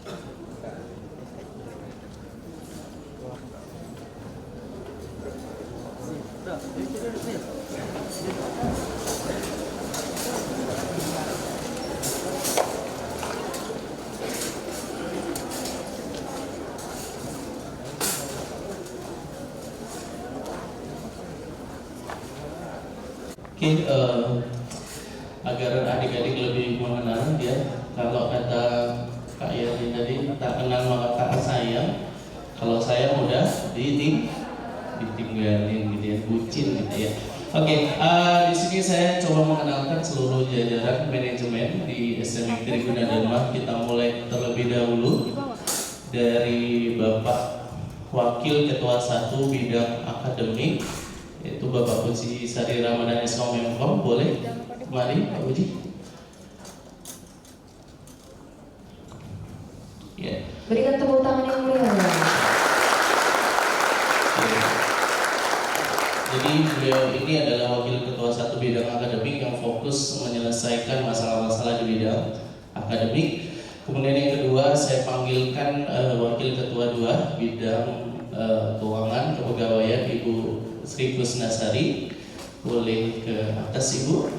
Oke, agar adik-adik lebih mengenal dia, kalau kata Kak Yani tadi, tak kenal maka tak sayang. Kalau saya mudah ditinggalin gitu ya, bucin gitu ya. Oke, di sini saya coba mengenalkan seluruh jajaran manajemen di SMK Tribuna Dharma. Kita mulai terlebih dahulu dari Bapak Wakil Ketua 1 Bidang Akademik, yaitu Bapak Puji Sari Ramadan Eskom. Boleh mari Pak Puji. Ya. Berikan tepuk tangan yang meriah. Jadi beliau ini adalah Wakil Ketua 1 Bidang Akademik yang fokus menyelesaikan masalah-masalah di bidang akademik. Kemudian yang kedua saya panggilkan Wakil Ketua 2 Bidang Keuangan Kepegawaian Ibu Sri Kusnasari. Boleh ke atas Ibu.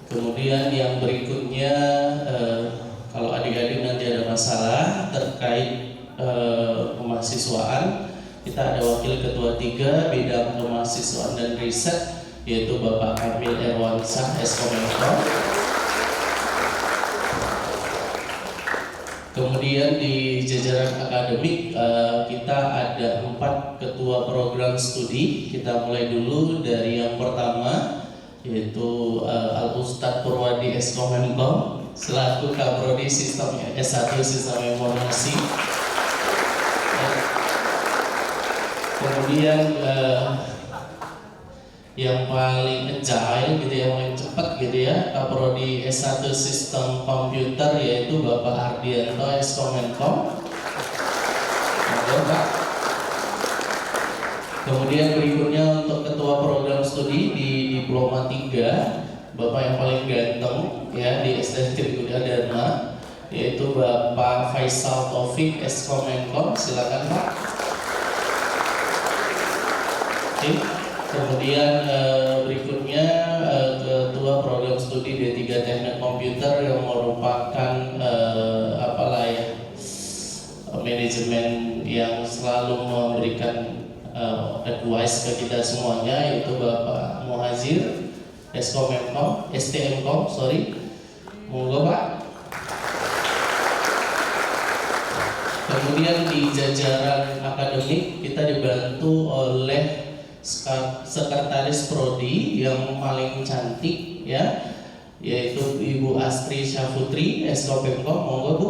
Kemudian yang berikutnya, kalau adik-adik nanti ada masalah terkait kemahasiswaan, kita ada Wakil Ketua 3 Bidang Kemahasiswaan dan Riset, yaitu Bapak Kamil Erwansyah Eskom. Kemudian di jajaran akademik kita ada 4 ketua program studi. Kita mulai dulu dari yang pertama, yaitu Al Ustadz Purwadi Eskom selaku Kaprodi Sistem S1 Sistem Informasi. Kemudian yang paling agile gitu ya, paling cepat gitu ya, Kaprodi S1 Sistem Komputer, yaitu Bapak Ardianto Eskom. Kemudian berikutnya untuk ketua program studi di Diploma 3, Bapak yang paling ganteng ya di SDN Tribuna Dharma, yaitu Bapak Faisal Taufik Eskom. Silakan Pak. Oke. Kemudian berikutnya ketua program studi D3 Teknik Komputer yang merupakan manajemen yang selalu memberikan advice ke kita semuanya, yaitu Bapak Muhazir STMkom. Monggo Pak. Kemudian di jajaran akademik kita dibantu oleh Sekretaris Prodi yang paling cantik ya, yaitu Ibu Astri Syafutri Eskom. Monggo Bu.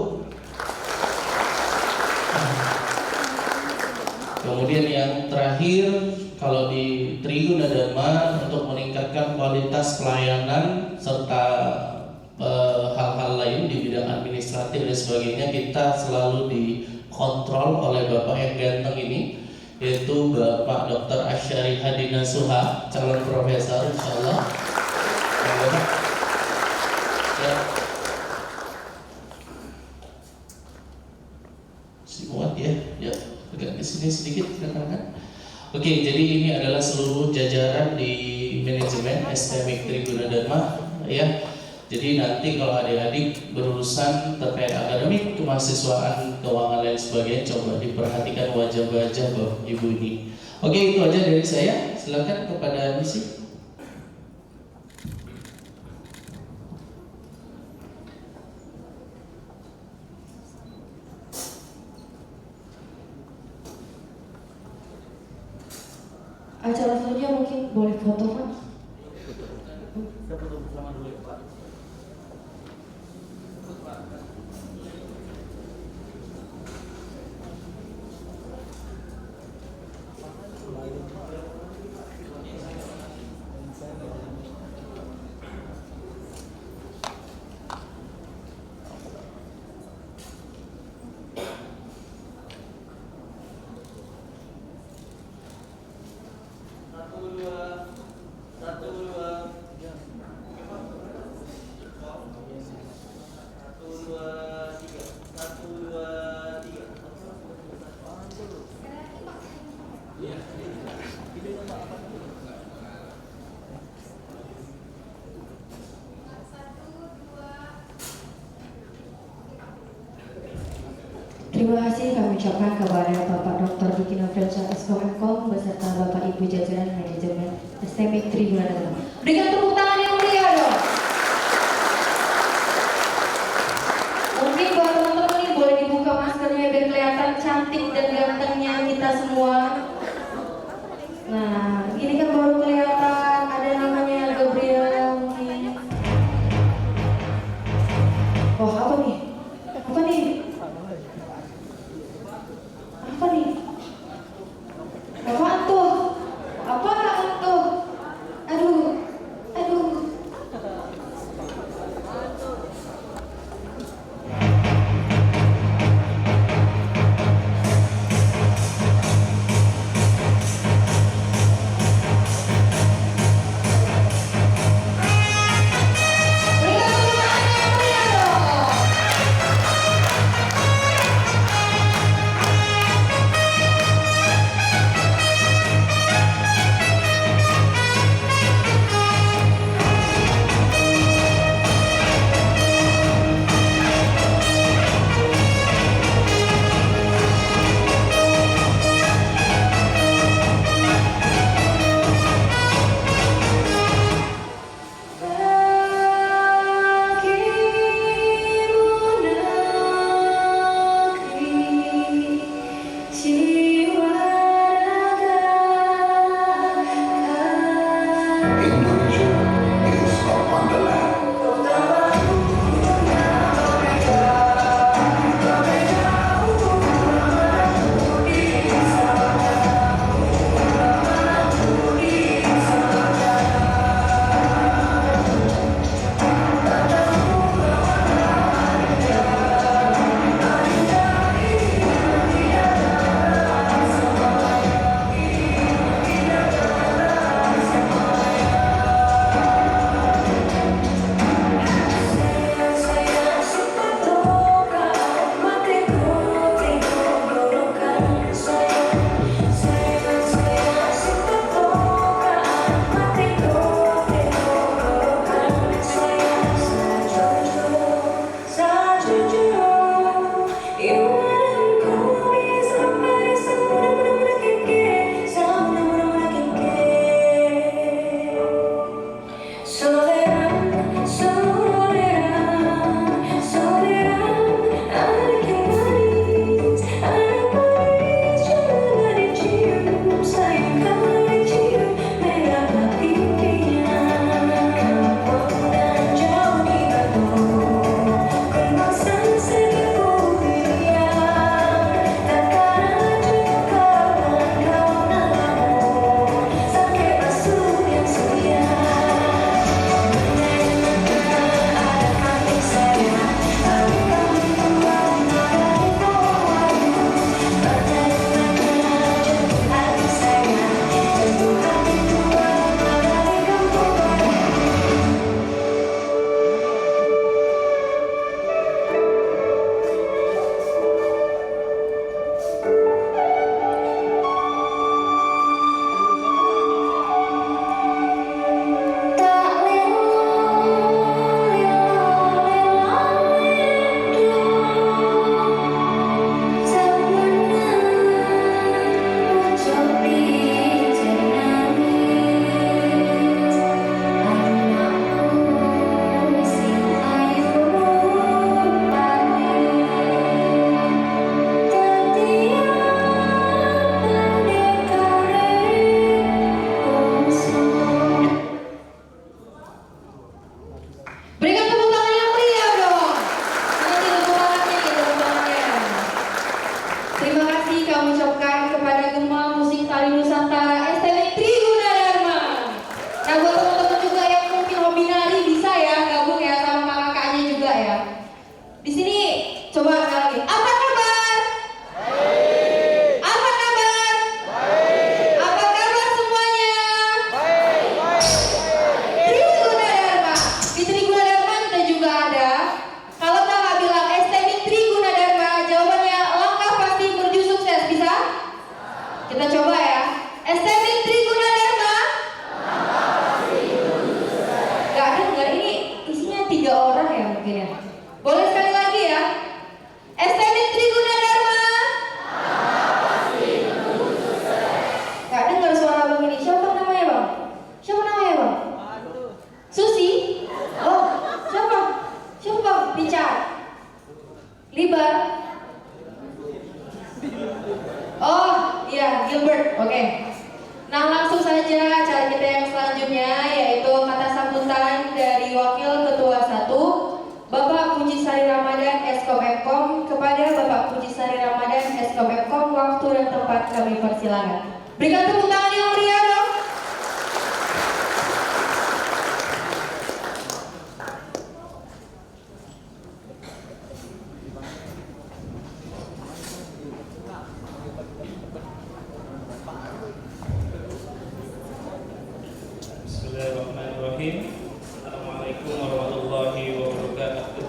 Kemudian yang terakhir, kalau di Tribuna Dharma untuk meningkatkan kualitas pelayanan serta hal-hal lain di bidang administratif dan sebagainya, kita selalu dikontrol oleh Bapak yang ganteng ini, yaitu Bapak Dr. Asyari Hadina Suha, calon profesor insyaallah. Ya. Si muat ya, agak kesini sedikit rekan-rekan. Oke, jadi ini adalah seluruh jajaran di manajemen STMK Tribuna Dharma ya. Jadi nanti kalau adik-adik berurusan terkait akademik, kemahasiswaan, keuangan dan sebagainya, coba diperhatikan wajah-wajah Bapak Ibu ini. Oke, itu aja dari saya. Silakan kepada misi. Acara selanjutnya mungkin boleh foto Pak. Kita foto bersama dulu ya Pak. Satu, dua. Terima kasih kami ucapkan kepada Bapak Dr. Diki Nofriansyah SKM beserta Bapak Ibu jajaran manajemen STMIK Tribuna Dharma. Berikan tepuk tangan yang meriah dong. Mungkin buat teman-teman ini boleh dibuka maskernya biar kelihatan cantik dan gantengnya kita semua. Nah, ini kan baru kelihatan ada namanya Gabriel mungkin. Oh, apa nih? Apa nih? Apa nih? Apaan tuh? Apaan tuh? Aduh, aduh. Boleh sekali lagi ya. STMIK Tribuna Dharma. Libar. Oh iya, Gilbert. Oke. Nah langsung saja acara kita yang selanjutnya, yaitu kata sambutan dari Wakil Ketua 1 Bapak Pujisari Ramadan Eskom Epkom. Kepada Bapak Pujisari Ramadan Eskom Epkom, waktu dan tempat kami persilakan. Berikan tepuk tangan yang meriah dong. Bismillahirrahmanirrahim. Assalamualaikum warahmatullahi wabarakatuh.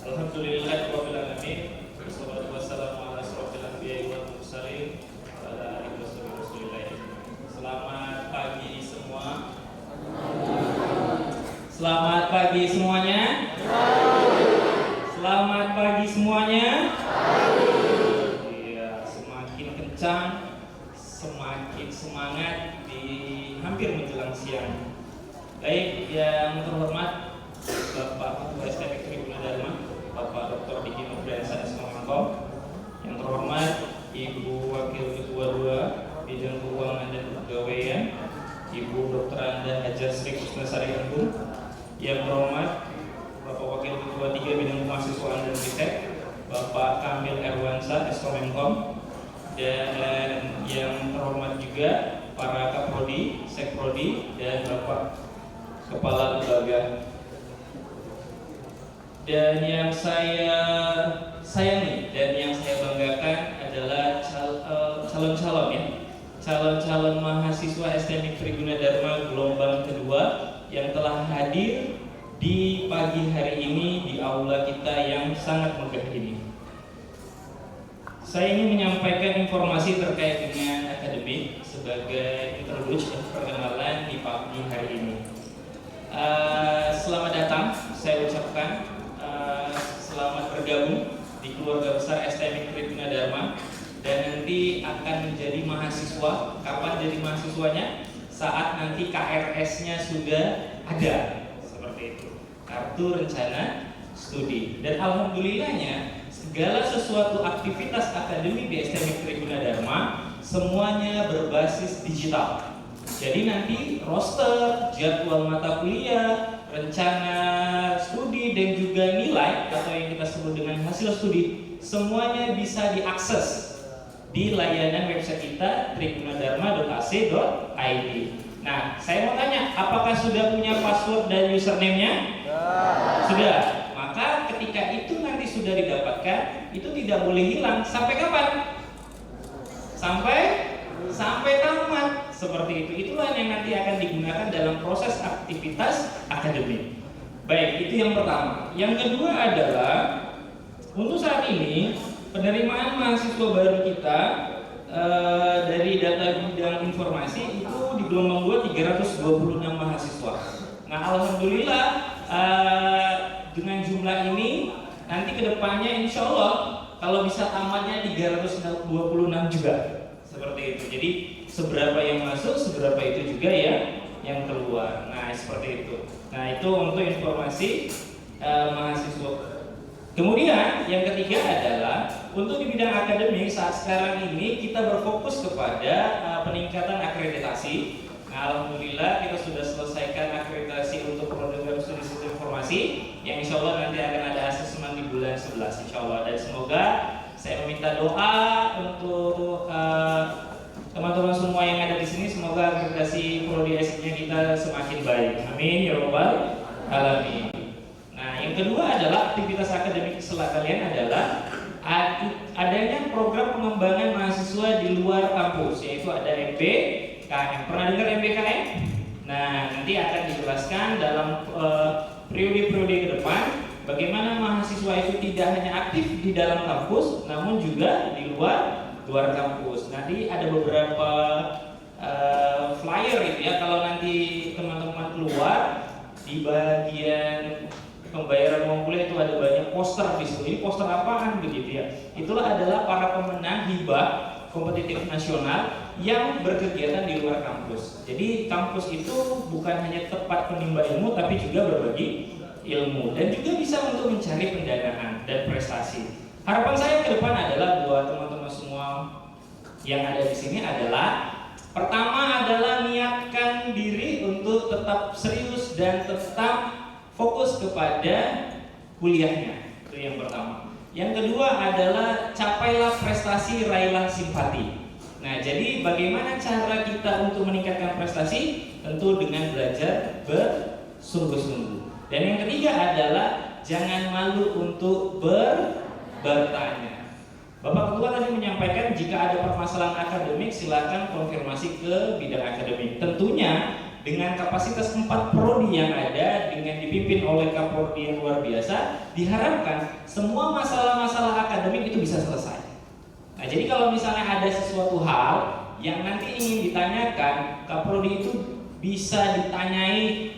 Alhamdulillahirabbil alamin. Wassalatu wassalamu ala asrofil anbiya'i wal mursalin wa ala alihi wasallam. Selamat pagi semua. Selamat pagi semuanya. Selamat pagi semuanya. Iya, semakin kencang, semakin semangat di hampir menjelang siang. Baik, yang terhormat Bapak Ketua STMK Tribuna Dharma, Bapak Dr. Diki Nofriansah SKM. Yang terhormat Ibu Wakil Ketua 2 Bidang Keuangan dan Kepegawaian, Ibu Dr. Anda Hajar Sri Kusnasari Agung. Yang terhormat Bapak Wakil Ketua 3 Bidang Kemahasiswaan dan Riset, Bapak Kamil Erwansyah SKM. Dan yang terhormat juga para Kaprodi, Sekprodi, dan Bapak Kepala Lembaga. Dan yang saya sayangi dan yang saya banggakan adalah calon-calon ya, calon-calon mahasiswa STMK Tribuna Dharma gelombang kedua yang telah hadir di pagi hari ini di aula kita yang sangat megah ini. Saya ingin menyampaikan informasi terkait dengan akademik sebagai introduction perkenalan di pagi hari ini. Selamat datang, saya ucapkan selamat bergabung di keluarga besar STMK Tribuna Dharma, dan nanti akan menjadi mahasiswa. Kapan jadi mahasiswanya? Saat nanti KRS-nya sudah ada, seperti itu, kartu rencana studi. Dan alhamdulillahnya segala sesuatu aktivitas akademik di STMK Tribuna Dharma semuanya berbasis digital. Jadi nanti roster, jadwal mata kuliah, rencana studi, dan juga nilai atau yang kita sebut dengan hasil studi semuanya bisa diakses di layanan website kita tribunadharma.ac.id. Nah, saya mau tanya, apakah sudah punya password dan username-nya? Sudah. Maka ketika itu nanti sudah didapatkan, itu tidak boleh hilang. Sampai kapan? Sampai tamat. Seperti itu. Itulah yang nanti akan digunakan dalam proses aktivitas akademik. Baik, itu yang pertama. Yang kedua adalah untuk saat ini penerimaan mahasiswa baru kita dari data bidang informasi itu di gelombang 2 326 mahasiswa. Nah, alhamdulillah dengan jumlah ini nanti kedepannya insya Allah kalau bisa tamatnya 326 juga, seperti itu. Jadi seberapa yang masuk, seberapa itu juga ya yang keluar. Nah, seperti itu. Nah, itu untuk informasi mahasiswa. Kemudian yang ketiga adalah untuk di bidang akademik saat sekarang ini kita berfokus kepada peningkatan akreditasi. Nah, alhamdulillah kita sudah selesaikan akreditasi untuk program studi sistem informasi yang insya Allah nanti akan ada asesmen di bulan 11 insya Allah. Dan semoga saya meminta doa untuk teman-teman semua yang ada di sini, semoga akreditasi prodi S-nya kita semakin baik. Amin ya rabbal alamin. Nah, yang kedua adalah aktivitas akademik setelah kalian adalah adanya program pengembangan mahasiswa di luar kampus, yaitu ada MBKM. Pernah dengar MBKM? Nah, nanti akan dijelaskan dalam periode-periode ke depan bagaimana mahasiswa itu tidak hanya aktif di dalam kampus, namun juga di luar kampus. Nanti ada beberapa flyer itu ya, kalau nanti teman-teman keluar di bagian pembayaran uang kuliah itu ada banyak poster di situ. Ini poster apaan begitu ya? Itulah adalah para pemenang hibah kompetitif nasional yang berkegiatan di luar kampus. Jadi kampus itu bukan hanya tempat penimba ilmu tapi juga berbagi ilmu dan juga bisa untuk mencari pendanaan dan prestasi. Harapan saya ke depan adalah buat teman-teman semua yang ada di sini adalah pertama adalah niatkan diri untuk tetap serius dan tetap fokus kepada kuliahnya. Itu yang pertama. Yang kedua adalah capailah prestasi, raihlah simpati. Nah, jadi bagaimana cara kita untuk meningkatkan prestasi? Tentu dengan belajar bersungguh-sungguh. Dan yang ketiga adalah jangan malu untuk bertanya. Bapak Ketua tadi menyampaikan jika ada permasalahan akademik silakan konfirmasi ke bidang akademik. Tentunya dengan kapasitas 4 prodi yang ada dengan dipimpin oleh Kaprodi yang luar biasa, diharapkan semua masalah-masalah akademik itu bisa selesai. Nah, jadi kalau misalnya ada sesuatu hal yang nanti ingin ditanyakan, Kaprodi itu bisa ditanyai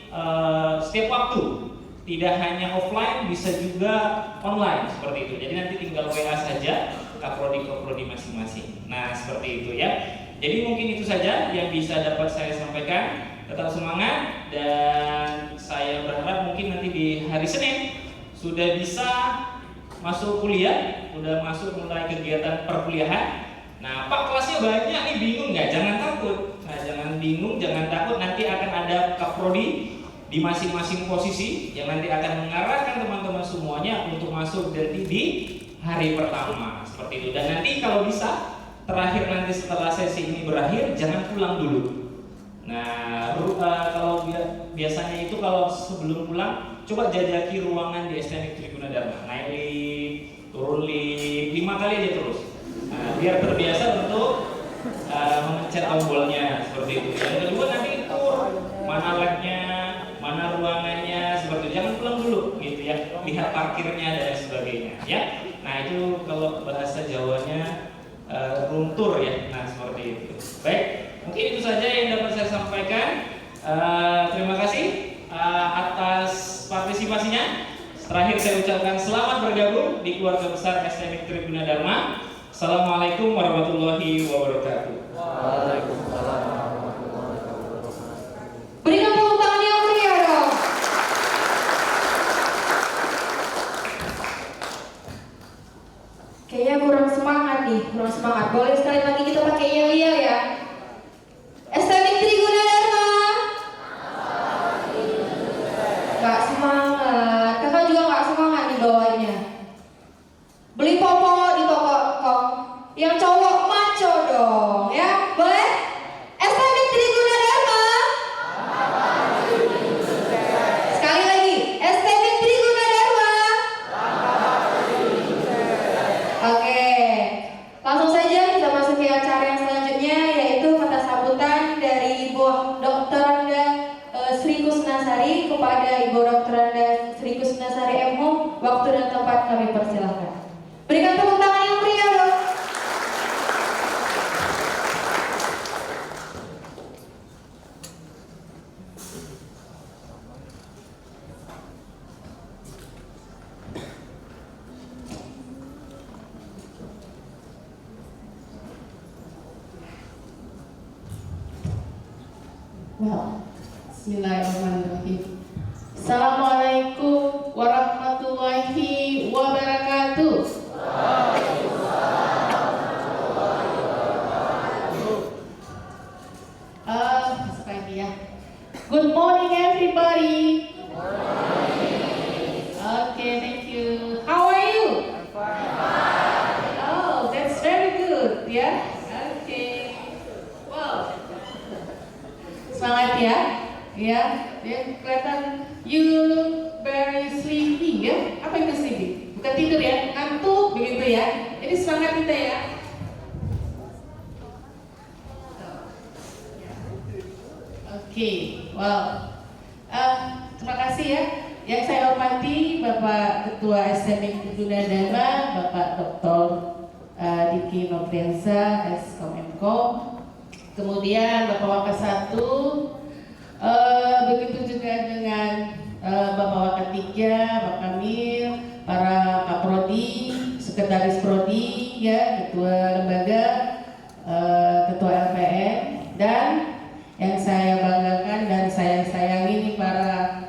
setiap waktu. Tidak hanya offline, bisa juga online seperti itu. Jadi nanti tinggal WA saja kaprodi masing-masing. Nah, seperti itu ya. Jadi mungkin itu saja yang bisa dapat saya sampaikan. Tetap semangat dan saya berharap mungkin nanti di hari Senin sudah bisa masuk kuliah, sudah masuk mulai kegiatan perkuliahan. Nah, Pak kelasnya banyak nih, bingung nggak? Jangan takut. Nah, jangan bingung, jangan takut. Nanti akan ada kaprodi di masing-masing posisi yang nanti akan mengarahkan teman-teman semuanya untuk masuk nanti di hari pertama seperti itu. Dan nanti kalau bisa terakhir nanti setelah sesi ini berakhir jangan pulang dulu. Nah, kalau biasanya itu kalau sebelum pulang coba jajaki ruangan di STMIK Triguna Dharma, naik lift, turun lift 5 kali aja terus. Nah, biar terbiasa untuk memencet tombolnya seperti itu. Yang kedua nanti tur mana labnya, mana ruangannya seperti itu. Jangan pulang dulu gitu ya, lihat parkirnya dan sebagainya ya. Nah, itu kalau bahasa Jawanya room tour ya. Nah, seperti itu. Baik, mungkin itu saja yang dapat saya sampaikan. Terima kasih atas partisipasinya. Terakhir saya ucapkan selamat bergabung di keluarga besar STMIK Triguna Dharma. Assalamualaikum warahmatullahi wabarakatuh. Waalaikumsalam. Berikan tepuk tangan yang meriah dong. Kayaknya kurang semangat nih, kurang semangat. Boleh sekali lagi kita pakai yel-yel ya. STMIK Triguna Dharma. Gak semangat. Kakak juga gak semangat nih bawahnya. Beli popo di toko kok. Yang cowok maco dong, ya boleh? STMIK Triguna Dharma. Sekali lagi, STMIK Triguna Dharma. Oke, langsung saja kita masuk ke acara yang selanjutnya, yaitu kata sambutan dari Ibu Dokteranda Sri Kusnasari kepada Ibu Dokteranda Sri Kusnasari MH. Waktu dan tempat kami persilahkan. Berikan tepuk tangan yang meriah dong. Well, bismillahirrahmanirrahim. Assalamualaikum warahmatullahi wabarakatuh. Masuk lagi ya. Good morning everybody. Okay, thank you. How are you? Oh, that's very good, ya. Okay. Wow. Semangat ya. Ya, kelihatan you look very sleepy ya. Apa itu sleepy? Bukan tidur ya, ngantuk begitu ya. Jadi semangat kita ya. Oke, wow. Terima kasih ya. Yang saya hormati Bapak Ketua STMIK Triguna Dharma, Bapak Dr. Diki Nopriansa, Komenko. Kemudian Bapak Wakasatu, begitu juga dengan Bapak Wakatiga, Pak Kamil, para Kaprodi, Sekretaris Prodi, ya, Ketua Lembaga, Ketua LPM, dan yang saya banggakan dan saya sayangi ini para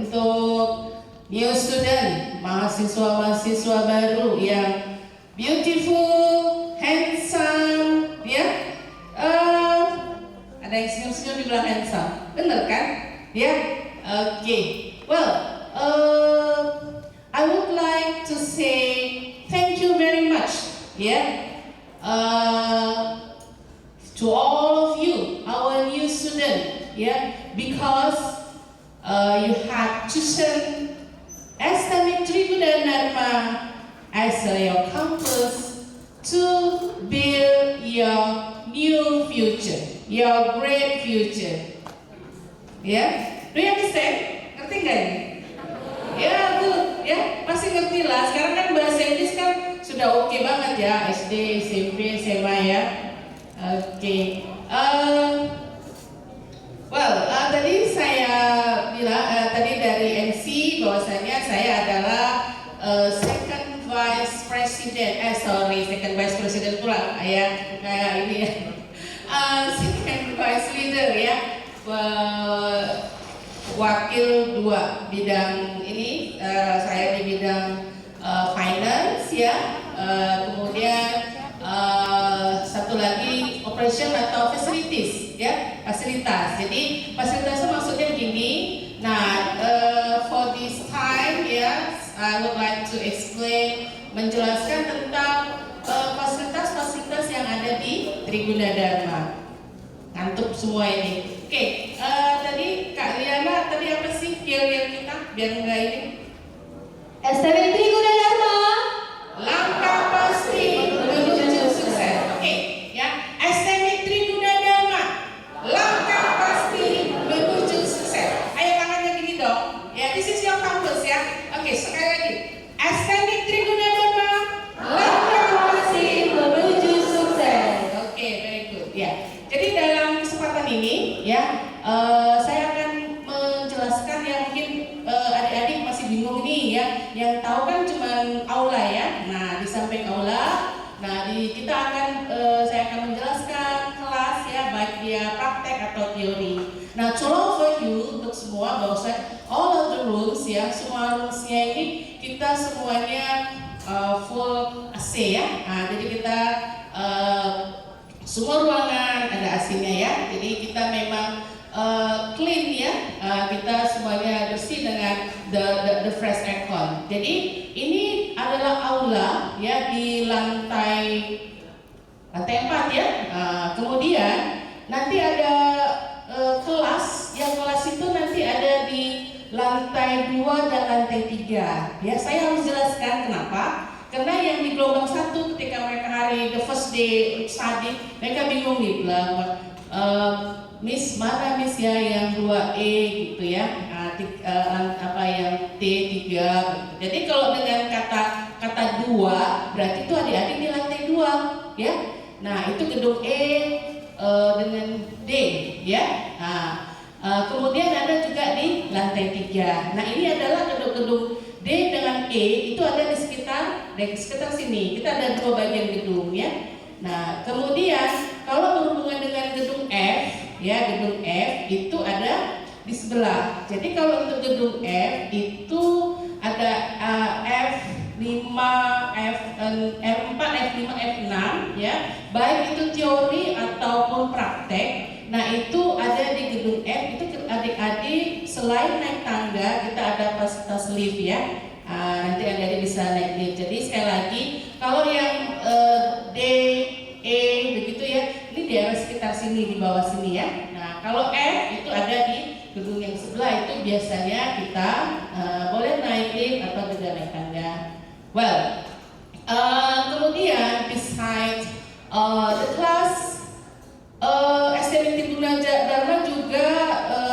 untuk new student, mahasiswa-mahasiswa baru yang beautiful, handsome, ya. Ada yang senyum-senyum dibilang handsome, bener kan? Ya, oke. Well, I would like to say thank you very much, ya, to all of you, our new student, ya, because you have chosen STM Tribuna Dharma as your campus to build your new future, your great future. Ya, do you understand? Ngerti nggak ini? Ya, good. Ya, pasti ngerti lah. Sekarang kan bahasa Inggris kan sudah oke banget ya, SD, SMP, SMA ya. Oke. Tadi saya bilang tadi dari MC bahwasanya saya adalah second vice president pula ya, kayak ini ya. Second vice leader ya, wakil 2 bidang ini, saya di bidang finance ya, kemudian satu lagi operation atau facilities ya, fasilitas. Jadi fasilitasnya maksudnya begini. Nah, for this time ya, I would like to explain, menjelaskan tentang fasilitas-fasilitas yang ada di Tribuna Dharma. Ngantuk semua ini. Oke, tadi Kak Liana, tadi apa sih yel kita biar enggak ini? STM Tribuna Dharma, Langkah pasti menuju sukses. Oke, ya. STM Tribuna Dharma, langkah pasti menuju sukses. Ayo tangannya gini dong. Ya, this is your campus ya. Oke, sekali lagi. STM Tribuna Dharma, langkah pasti menuju sukses. Oke, very good. Ya. Jadi dalam kesempatan ini ya, saya akan menjelaskan yang mungkin adik-adik masih bingung nih ya. Yang tahu kan cuma aula ya. Nah, di samping aula, kita akan saya akan menjelaskan kelas ya, baik dia praktek atau teori. Nah, tolong for you untuk semua bahwa all of the rooms ya, semua roomsnya ini kita semuanya full AC ya. Nah, jadi kita semua ruangan ada AC-nya ya. Jadi kita memang clean ya. Kita semuanya bersih dengan the fresh aircon. Jadi ini adalah aula ya, di lantai 4 ya. Kemudian nanti ada kelas. Yang kelas itu nanti ada di lantai 2 dan lantai 3. Ya, saya harus jelaskan kenapa. Karena yang di gelombang 1 ketika mereka hari the first day study, mereka bingung nih bilang, Miss mana Miss ya yang 2E gitu ya, apa yang T3 gitu. Jadi kalau dengan kata 2 berarti itu adik-adik di lantai 2 ya. Nah, itu gedung E dengan D ya. Nah, kemudian ada juga di lantai 3. Nah, ini adalah gedung-gedung D dengan E itu ada di sekitar sini. Kita ada 2 bagian gedung ya. Nah, kemudian kalau berhubungan dengan gedung F ya, gedung F itu ada di sebelah. Jadi kalau untuk gedung F itu ada F5, F4, F5, F6 ya. Baik itu teori ataupun praktek. Nah, itu ada di gedung F. Itu adik-adik selain naik tangga kita ada fasilitas lift ya. Nanti adik-adik bisa naik lift. Jadi sekali lagi kalau yang D, E begitu ya, ini di area sekitar sini, di bawah sini ya. Nah, kalau F itu ada di gedung yang sebelah, itu biasanya kita boleh naik lift atau juga naik tangga. Well, kemudian beside the class STM Tribuna Dharma juga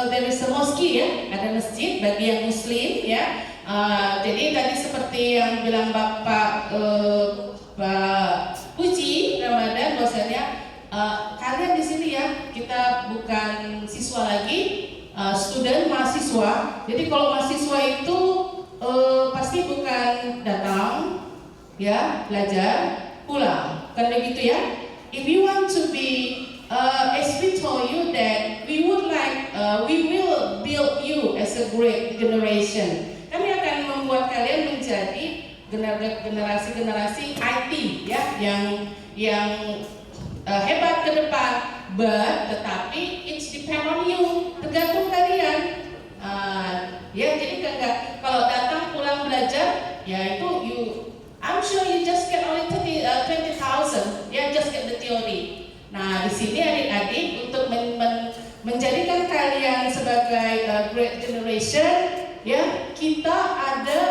there is a mosque ya, ada masjid bagi yang muslim ya. Jadi tadi seperti yang bilang Bapak Puji Ramadan, bahwasanya kalian di sini ya, kita bukan siswa lagi, student, mahasiswa. Jadi kalau mahasiswa itu pasti bukan datang ya, belajar, pulang, kan begitu ya. If you want to be, as we told you that we would like, we will build you as as a great generation. Kami akan membuat kalian menjadi generasi-generasi IT ya, yang hebat ke depan. Tetapi it's depend on you, tergantung kalian. Ya, jadi kalau datang pulang belajar, ya itu I'm sure you just get only 20,000, ya, just get the theory. Nah, di sini adik-adik untuk menjadikan kalian sebagai great generation, ya, kita ada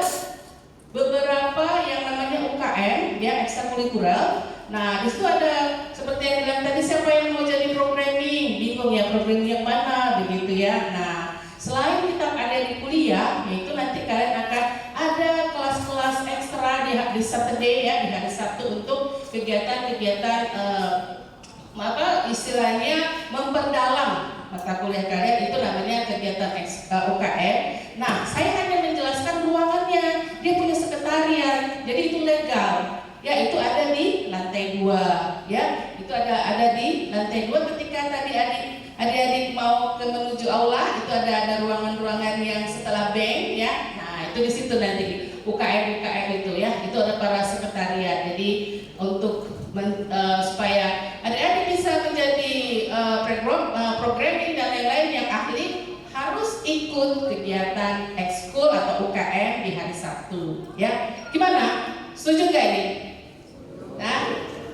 beberapa yang namanya UKM, ya, ekstrakurikuler. Nah, di situ ada seperti yang bilang tadi, siapa yang mau jadi programming, bingung ya programming yang mana, begitu ya. Nah, selain kita ada di kuliah, yaitu nanti kalian akan ada kelas-kelas ekstra di Saturday ya, di hari Sabtu untuk kegiatan-kegiatan istilahnya memperdalam mata kuliah kalian, itu namanya kegiatan UKM. Nah, saya hanya menjelaskan ruangannya, dia punya sekretariat, jadi itu legal. Ya, itu ada di lantai 2, ya, itu ada di lantai 2. Ketika tadi adik-adik mau menuju aula, itu ada ruangan-ruangan yang setelah bank, ya. Nah, itu di situ nanti UKM itu, ya, itu ada para sekretariat. Jadi untuk supaya adik-adik bisa menjadi programming dan lain-lain yang ahli, harus ikut kegiatan ekskul atau UKM di hari Sabtu, ya. Gimana? Setuju nggak ini? Nah,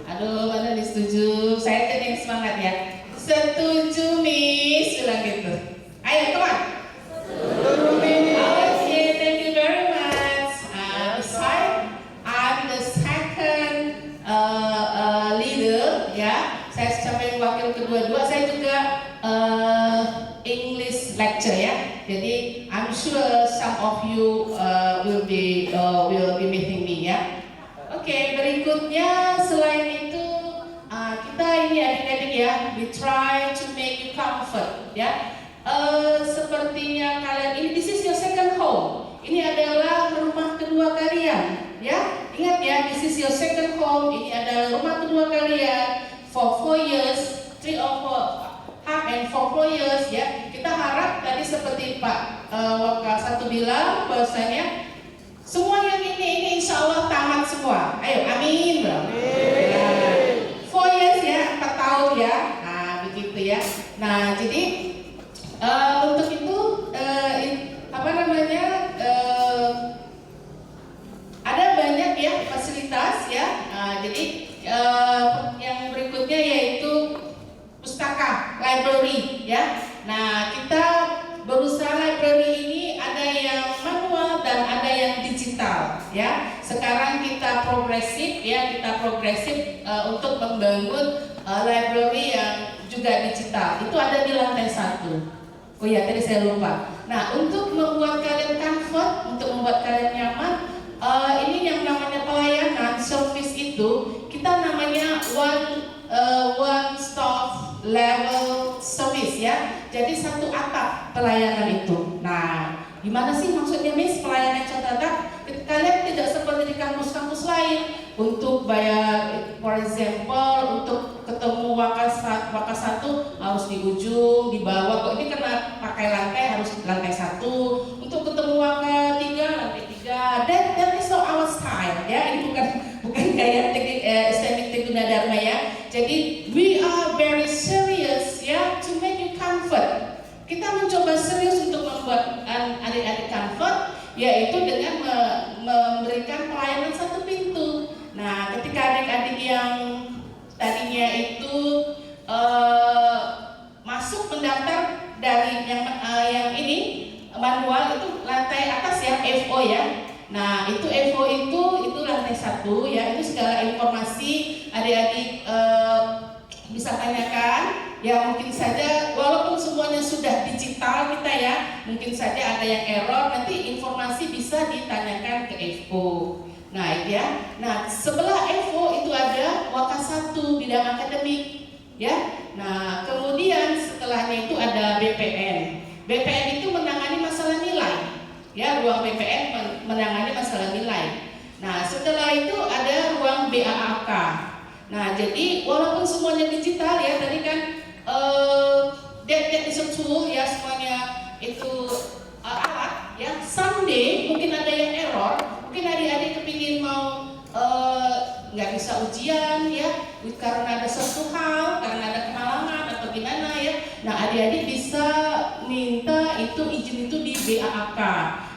aduh, mana nih setuju? Saya tadi yang semangat ya. Setuju, Miss, bilang gitu. Ayo, come on. Okay, thank you very much. Besides, I'm the second leader, ya. Saya sampai wakil kedua-dua. Saya juga English lecture, ya. Jadi, I'm sure some of you will be meeting me, ya. Oke, berikutnya selain itu kita ini adik-adik ya, we try to make you comfort ya. Sepertinya kalian ini, this is your second home. Ini adalah rumah kedua kalian ya. Ingat ya, this is your second home. Ini adalah rumah kedua kalian for 4 years, 3 or 4 years ya. Kita harap tadi seperti Pak Waka 1 bilang bahwasanya semua yang ini insya Allah tamat semua. Ayo, amin. Nah, 4 years ya, 4 tahun ya. Nah, begitu ya. Nah, jadi untuk itu ada banyak ya fasilitas ya. Jadi yang berikutnya yaitu pustaka, library ya. Nah, kita berusaha library ini ada yang manual dan ada yang digital ya. Sekarang kita progresif untuk membangun library yang juga digital. Itu ada di lantai 1. Oh iya, tadi saya lupa. Nah, untuk membuat kalian comfort, untuk membuat kalian nyaman, ini yang namanya pelayanan service itu kita namanya one stop level service ya. Jadi satu atap pelayanan itu. Nah, gimana sih maksudnya Miss pelayanan catatan? Kalian tidak seperti di kampus-kampus lain untuk bayar, for example, untuk ketemu waka 1 harus di ujung, di bawah. Kok ini kena pakai lantai harus lantai 1. Untuk ketemu waka 3 lantai 3. That is not our style ya. Ini bukan gaya Islamic Gunadarma ya. Jadi we are very serious ya to make you comfort. Kita mencoba serius untuk membuat adik-adik comfort, yaitu dengan memberikan pelayanan 1 pintu. Nah, ketika adik-adik yang tadinya itu masuk mendaftar dari yang ini manual, itu lantai atas ya, FO ya. Nah, itu FO itu lantai 1 ya. Itu segala informasi adik-adik bisa tanyakan. Ya, mungkin saja walaupun semuanya sudah digital kita ya, mungkin saja ada yang error, nanti informasi bisa ditanyakan ke FO. Nah, itu ya. Nah, sebelah FO itu ada waka 1 bidang akademik ya. Nah, kemudian setelahnya itu ada BPN. BPN itu menangani masalah nilai. Ya, ruang BPN menangani masalah nilai. Nah, setelah itu ada ruang BAAK. Nah, jadi walaupun semuanya digital ya, tadi kan that is a tool ya, semuanya itu karena ada sesuatu hal, karena ada kehalangan atau gimana ya. Nah, adik-adik bisa minta itu izin itu di BAAK.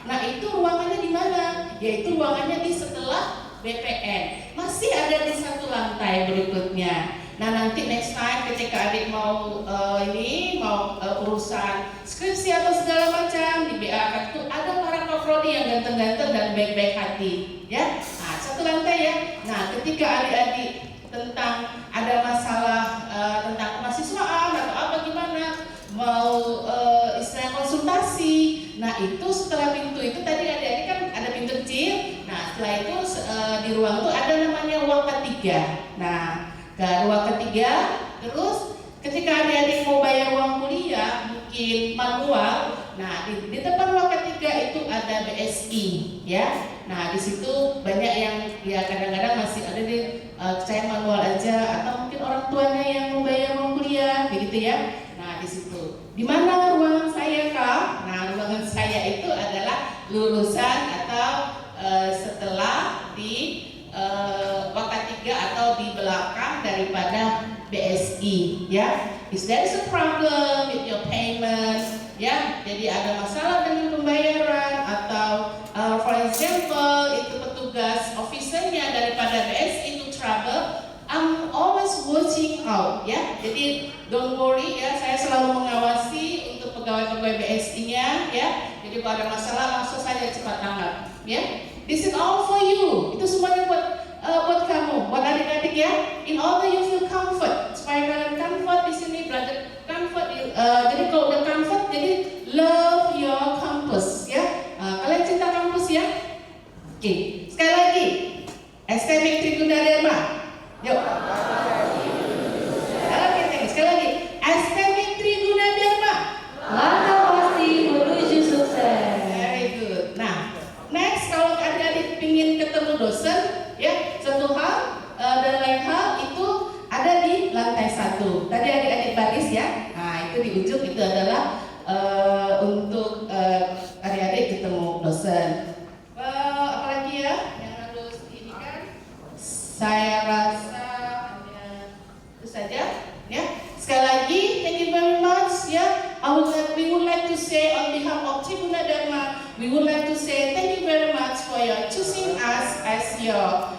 Nah, itu ruangannya di mana? Yaitu ruangannya di setelah BPN. Masih ada di satu lantai berikutnya. Nah, nanti next time ketika adik mau urusan skripsi atau segala macam di BAAK itu ada para kaprodi yang ganteng-ganteng dan baik-baik hati, ya. Nah, satu lantai ya. Nah, ketika adik-adik tentang ada masalah tentang kemahasiswaan atau apa gimana mau istilah konsultasi, nah itu setelah pintu itu tadi adik-adik kan ada pintu kecil. Nah, setelah itu di ruang itu ada namanya ruang ketiga. Nah, ke ruang ketiga, terus ketika adik-adik mau bayar uang kuliah mungkin manual. Nah, di depan ruang ketiga itu ada BSI, ya. Nah, di situ banyak yang ya kadang-kadang masih ada di saya manual aja atau mungkin orang tuanya yang membayar uang kuliah, begitu ya. Nah, di situ. Di mana ruangan saya, Kak? Nah, ruangan saya itu adalah lulusan atau setelah di Waka 3 atau di belakang daripada BSI, ya. If there is a problem with your payment, ya, jadi ada masalah dengan pembayaran atau for example itu petugas officernya daripada BSI itu trouble, I'm always watching out, ya. Jadi don't worry ya, saya selalu mengawasi untuk pegawai-pegawai BSI-nya, ya. Jadi kalau ada masalah langsung saja cepat tanggap, ya. This is all for you. Itu semuanya buat kamu, buat adik-adik ya. In order you feel comfort, supaya kalian comfort di sini belajar comfort. Jadi kalau udah comfort, jadi love your campus ya. Kalian cinta kampus ya. Oke, sekali lagi, STMIK Triguna Dharma. Yuk. Oke, sekali lagi, STMIK Triguna Dharma. Langkah pasti menuju sukses. Very good. Nah, next kalau adik-adik ingin ketemu dosen, ya satu hal dan lain hal itu ada di lantai 1. Tadi adik-adik baris ya. Nah, itu di ujung itu adalah untuk adik-adik ketemu dosen. Apalagi ya yang harus ini kan? Saya rasa hanya itu saja. Ya. Sekali lagi, thank you very much. Ya, we would like to say on behalf of Triguna Dharma, we would like to say thank you very much for your choosing us as your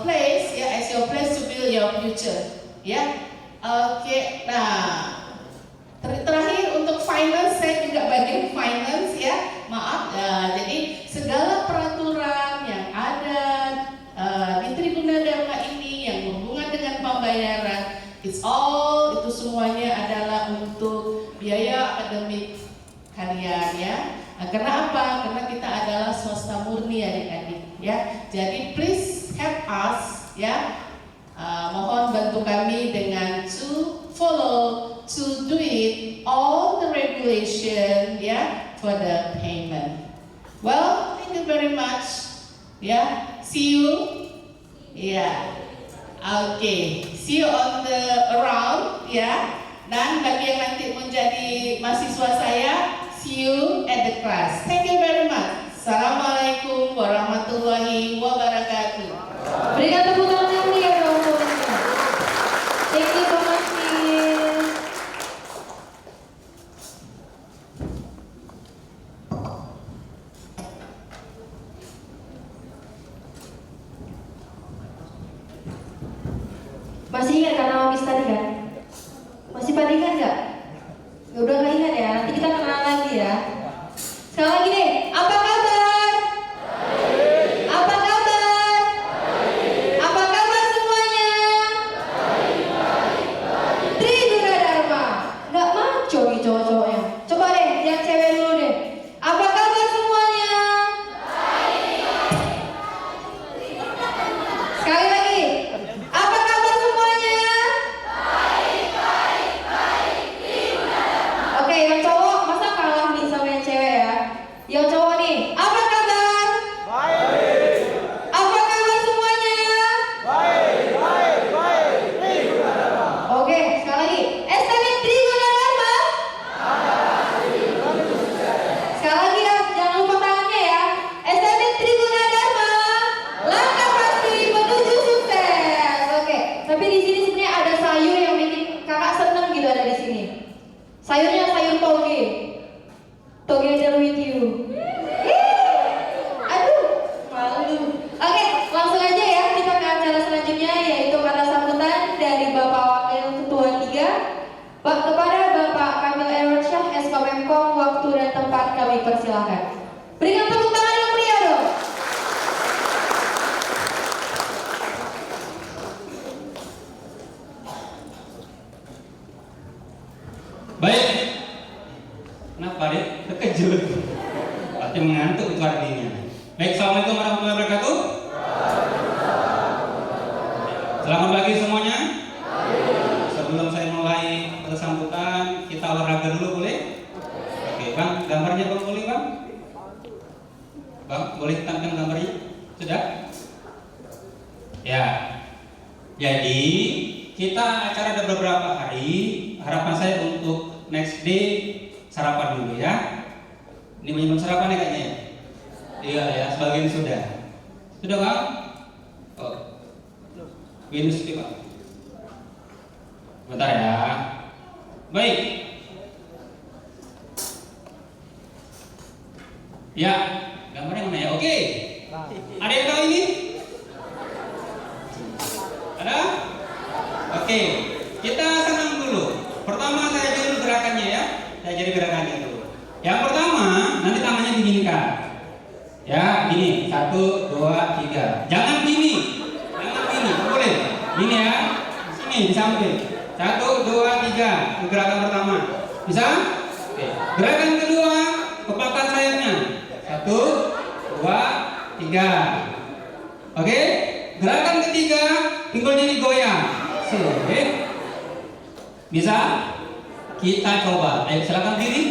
place, ya, as your place to build your future. Ya, oke. Nah, terakhir untuk finance, saya juga bagian finance ya. Maaf, jadi segala peraturan yang ada di Triguna Dharma ini yang berhubungan dengan pembayaran, it's all itu semuanya adalah untuk biaya akademik kalian ya. Nah, karena apa? Karena kita adalah swasta murni adik-adik ya. Jadi please help us ya. Mohon bantu kami dengan to follow, to do it all the regulation ya for the payment. Well, thank you very much. Ya, see you. Ya. Oke, see you on the around ya. Dan bagi yang nanti menjadi mahasiswa saya, see you at the class. Thank you very much. Assalamualaikum warahmatullahi wabarakatuh. Berikan tepuk tangan yang meriah dong. Thank you so much, Miss. Masih ingat kan nama Miss tadi kan? Masih pada ingat nggak? Ya udah nggak ingat ya. Nanti kita kenalan lagi ya. Sekali lagi deh. Apa kabar? Apa kabar? Apa kabar semuanya? Triguna Dharma. Nggak maco nih cowok-cowoknya. Coba deh, yang cewek dulu deh. Apa kabar semuanya? Sekali lagi. Apa kabar semuanya? Oke, yang Sayurnya sayur toge. Together with you. Aduh, malu. Oke, langsung aja ya kita ke acara selanjutnya, yaitu kata sambutan dari Bapak Wakil Ketua 3 kepada Bapak Kamil Erwansyah, SKMKOM. Waktu dan tempat kami persilahkan. Berikan tepuk tangan yang meriah dong. Baik. Kenapa deh? Terkejut. Pasti mengantuk itu artinya. Baik, assalamualaikum warahmatullahi wabarakatuh. Selamat pagi semuanya. Sebelum saya mulai sambutan, kita olahraga dulu boleh? Oke, Bang, gambarnya Bang boleh Bang? Bang, boleh tampilkan gambarnya? Sudah? Ya. Jadi kita acara ada beberapa hari. Harapan saya untuk next day sarapan dulu ya. Ini belum sarapan ya kayaknya. Iya ya, sebagian sudah. Sudah Bang? Oh. Minus nih Bang. Bentar ya. Baik. Ya, gambarnya mana ya? Oke. Ada yang tahu ini? Ada? Oke. Kita senang dulu. Pertama saya jadi gerakannya ya. Saya jadi gerakannya dulu. Yang pertama, nanti tangannya diginikan. Ya, gini. 1, 2, 3. Jangan gini. Jangan gini. Boleh. Gini ya. Sini di samping. 1, 2, 3. Itu gerakan pertama. Bisa? Oke. Gerakan kedua, kepalkan sayapnya. 1, 2, 3. Oke. Gerakan ketiga, pinggulnya digoyang. Oke. Bisa? Kita coba. Ayo silakan diri.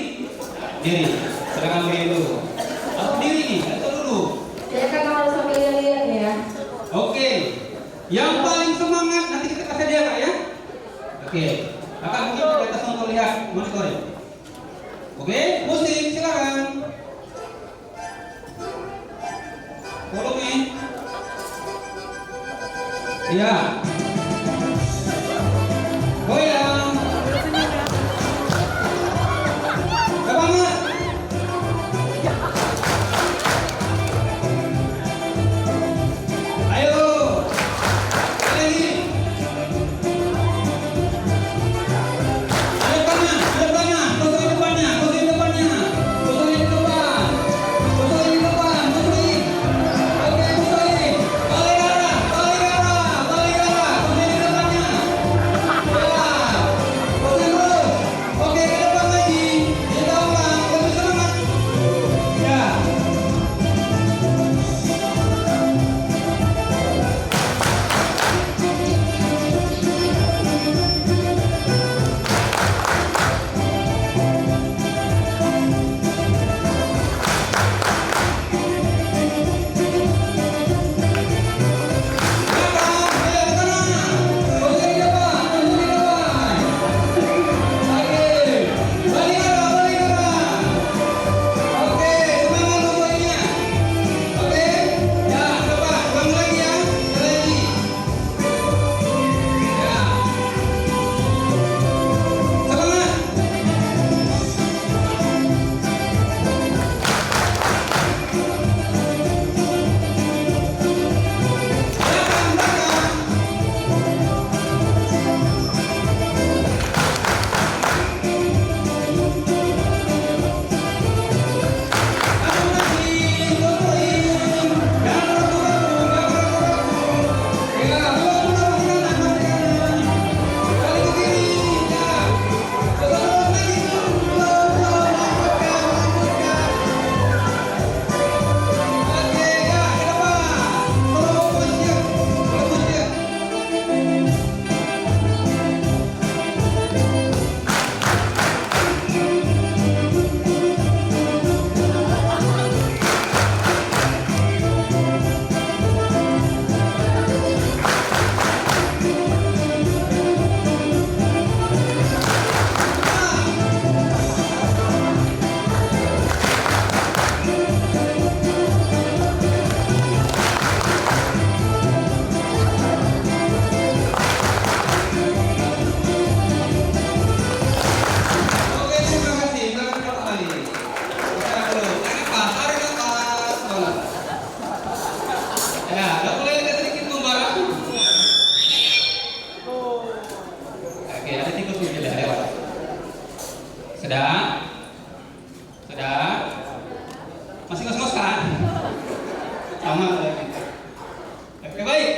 Diri. Silakan berdiri dulu. Harus diri nih, itu dulu. Ya kan harus sambil lihat ya. Oke. Yang paling semangat nanti kita kasih dia Kak ya. Oke. Kakak mungkin di atas untuk lihat monitornya. Oke, musik silakan. Volume. Iya. Goyang. Semangat. Ayo. Lagi. Depannya, tusuk di depannya, tusuk di depannya, tusuk di depan, tusuk di depan, tusuk di. Oke, tusuk di. Balik arah, balik arah, balik arah. Oke, ada tikus tuh sudah lewat. Sudah? Sudah? Masih ngos-ngos kan? Sama lagi. Oke, baik.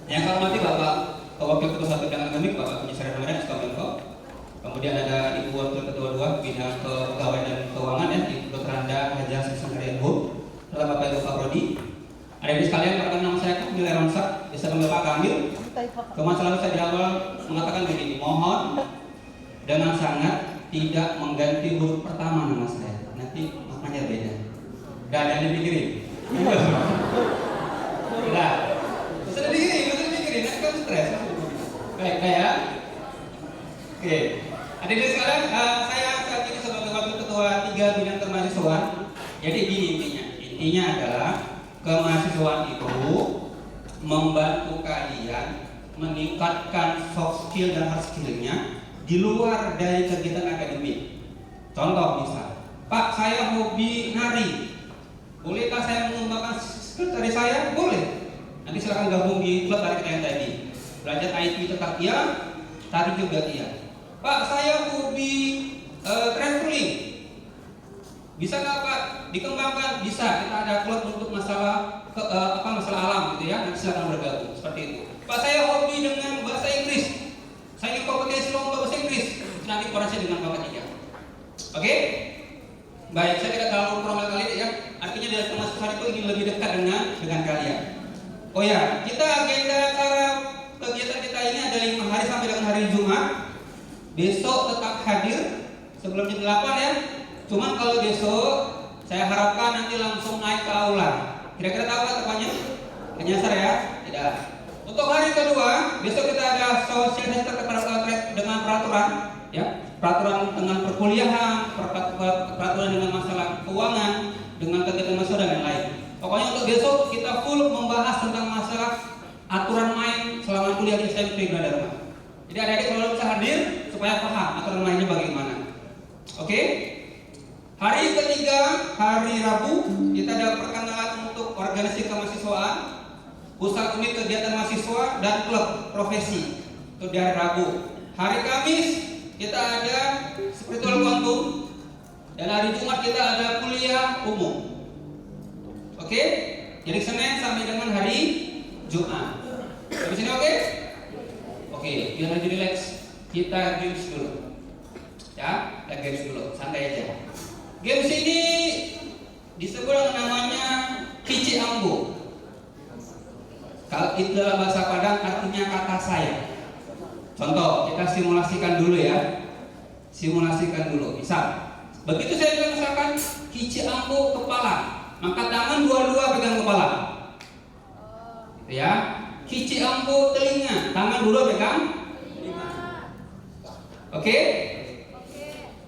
Yang saya hormati Bapak Wakil Ketua 1 Bidang Akademik, Bapak Penyisiran Harian Kominfo. Kemudian ada Ibu Wakil Ketua 2 Bidang Kepegawaian dan Keuangan ya, Ibu Dr. Anda Haja Seksang Harianbu. Serta Bapak Ibu Kaprodi. Ada di sekalian, perkenalkan nama saya Kamil Eronsak, bisa panggil Pak Kamil. Kemarin selalu saya di awal mengatakan begini, mohon dengan sangat tidak mengganti huruf pertama nama saya. Nanti maknanya beda. Dan yang dipikirin. Udah. Sudah dipikirin, nanti kamu stres. Baik, ya. Oke. Ada di sekalian, saya saat ini sebagai Wakil Ketua 3 Bidang Kemahasiswaan. Jadi gini intinya. Intinya adalah kemahasiswaan itu membantu kalian meningkatkan soft skill dan hard skillnya di luar dari kegiatan akademik. Contoh misal, Pak saya hobi nari, bolehkah saya mengembangkan skill dari saya? Boleh. Nanti silakan gabung di klub tari kita yang tadi. Belajar IT tetap iya, tari juga iya. Pak saya hobi traveling, bisa nggak Pak dikembangkan? Bisa. Kita ada klub untuk masalah masalah alam gitu ya. Nanti silakan bergabung seperti itu. Pak saya hobi dengan bahasa Inggris, saya ingin kompetisi lomba bahasa Inggris. Nanti koordinasi dengan Bapak 3. Oke? Baik, saya tidak terlalu formal kali ya. Artinya dari kemahasiswaan itu ingin lebih dekat dengan kalian. Oh ya, kita agenda acara kegiatan kita ini ada 5 hari sampai dengan hari Jumat. Besok tetap hadir sebelum jam 8 ya. Cuman kalau besok saya harapkan nanti langsung naik ke aula. Kira-kira tahu nggak tempatnya? Menyasar ya? Tidak. Untuk hari kedua, besok kita ada sosialisasi terkait dengan peraturan, ya, peraturan dengan perkuliahan, peraturan dengan masalah keuangan, dengan kegiatan mahasiswa dan lain-lain. Pokoknya untuk besok kita full membahas tentang masalah aturan main selama kuliah di STM Negeri Gunadarma. Jadi adik-adik kalau bisa hadir supaya paham aturan mainnya bagaimana. Oke? Hari ketiga, hari Rabu, kita ada perkenalan untuk organisasi kemahasiswaan, pusat unit kegiatan mahasiswa dan klub profesi. Itu di hari Rabu. Hari Kamis kita ada spiritual quantum dan hari Jumat kita ada kuliah umum. Oke? Jadi Senin sampai dengan hari Jumat. Di sini oke? Oke, biar lebih relax. Kita games dulu. Ya, kita games dulu. Santai aja. Games ini disebut dengan namanya Kici Ambo. Kalau itu dalam bahasa Padang artinya kata saya. Contoh, kita simulasikan dulu ya. Simulasikan dulu. Misal, begitu saya bilang misalkan Kici Ambo kepala, maka tangan dua-dua pegang kepala. Gitu ya. Kici Ambo telinga, tangan dua pegang telinga. Oke?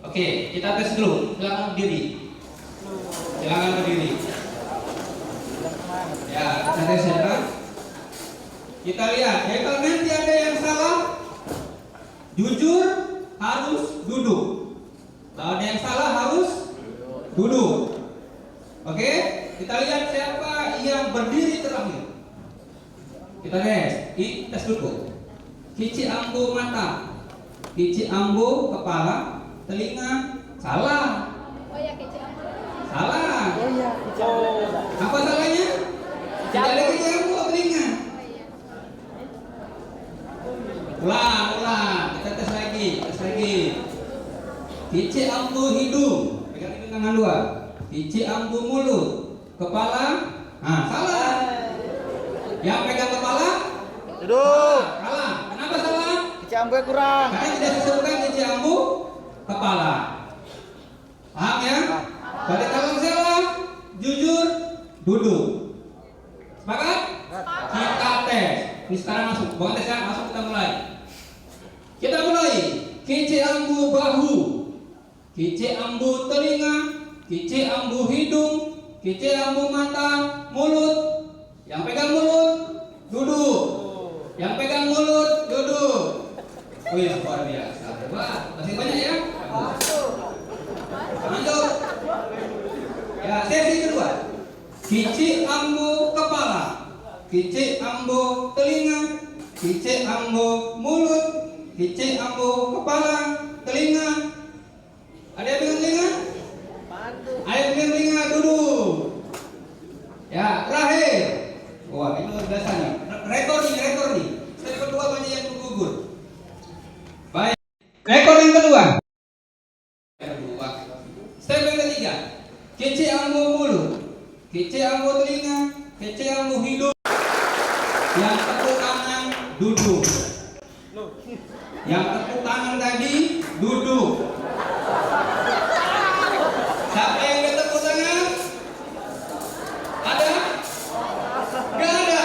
Oke, kita tes dulu. Silakan berdiri. Silakan berdiri. Ya, kita tes ya. Kita lihat, ya kalau nanti ada yang salah, jujur harus duduk. Kalau ada yang salah harus duduk. Oke, kita lihat siapa yang berdiri terakhir. Kita tes dulu. Kici Ambo mata, Kici Ambo kepala, telinga, salah. Oh ya, Kici Ambo. Salah. Oh iya, Apa salahnya? Tidak ada Kici Ambo telinga. Ulang. Kita tes lagi. Kici Ambo hidung, pegang hidung tangan dua. Kici Ambo mulut, kepala, salah. Yang pegang kepala, duduk. salah. Kenapa salah? Kici Ambo kurang. Karena tidak disebutkan Kici Ambo kepala. Paham ya? Pada kalau salah, jujur, duduk. Sepakat? Kita tes. Ini sekarang masuk. Bukan tes ya, masuk kita mulai. Kita mulai. Kici Ambo bahu, Kici Ambo telinga, Kici Ambo hidung, Kici Ambo mata, mulut. Yang pegang mulut, duduk. Yang pegang mulut, duduk. Wih, luar biasa. Wah, masih banyak ya? Lanjut. Ya, sesi kedua. Kici Ambo kepala, Kici Ambo telinga, kicik ambo mulut, kicik ambo kepala, telinga. Ada yang pegang telinga? Ada yang pegang telinga, duduk. Ya, terakhir. Wah, ini luar biasa nih. Rekor nih. Step kedua banyak yang gugur. Baik. Rekor yang kedua. Step yang ketiga. Kecil ambo mulut, kecil ambo telinga, kecil ambo hidung. Yang tepuk tangan duduk. Yang tepuk tangan tadi duduk. Siapa yang gak tepuk tangan? Ada? Gak ada.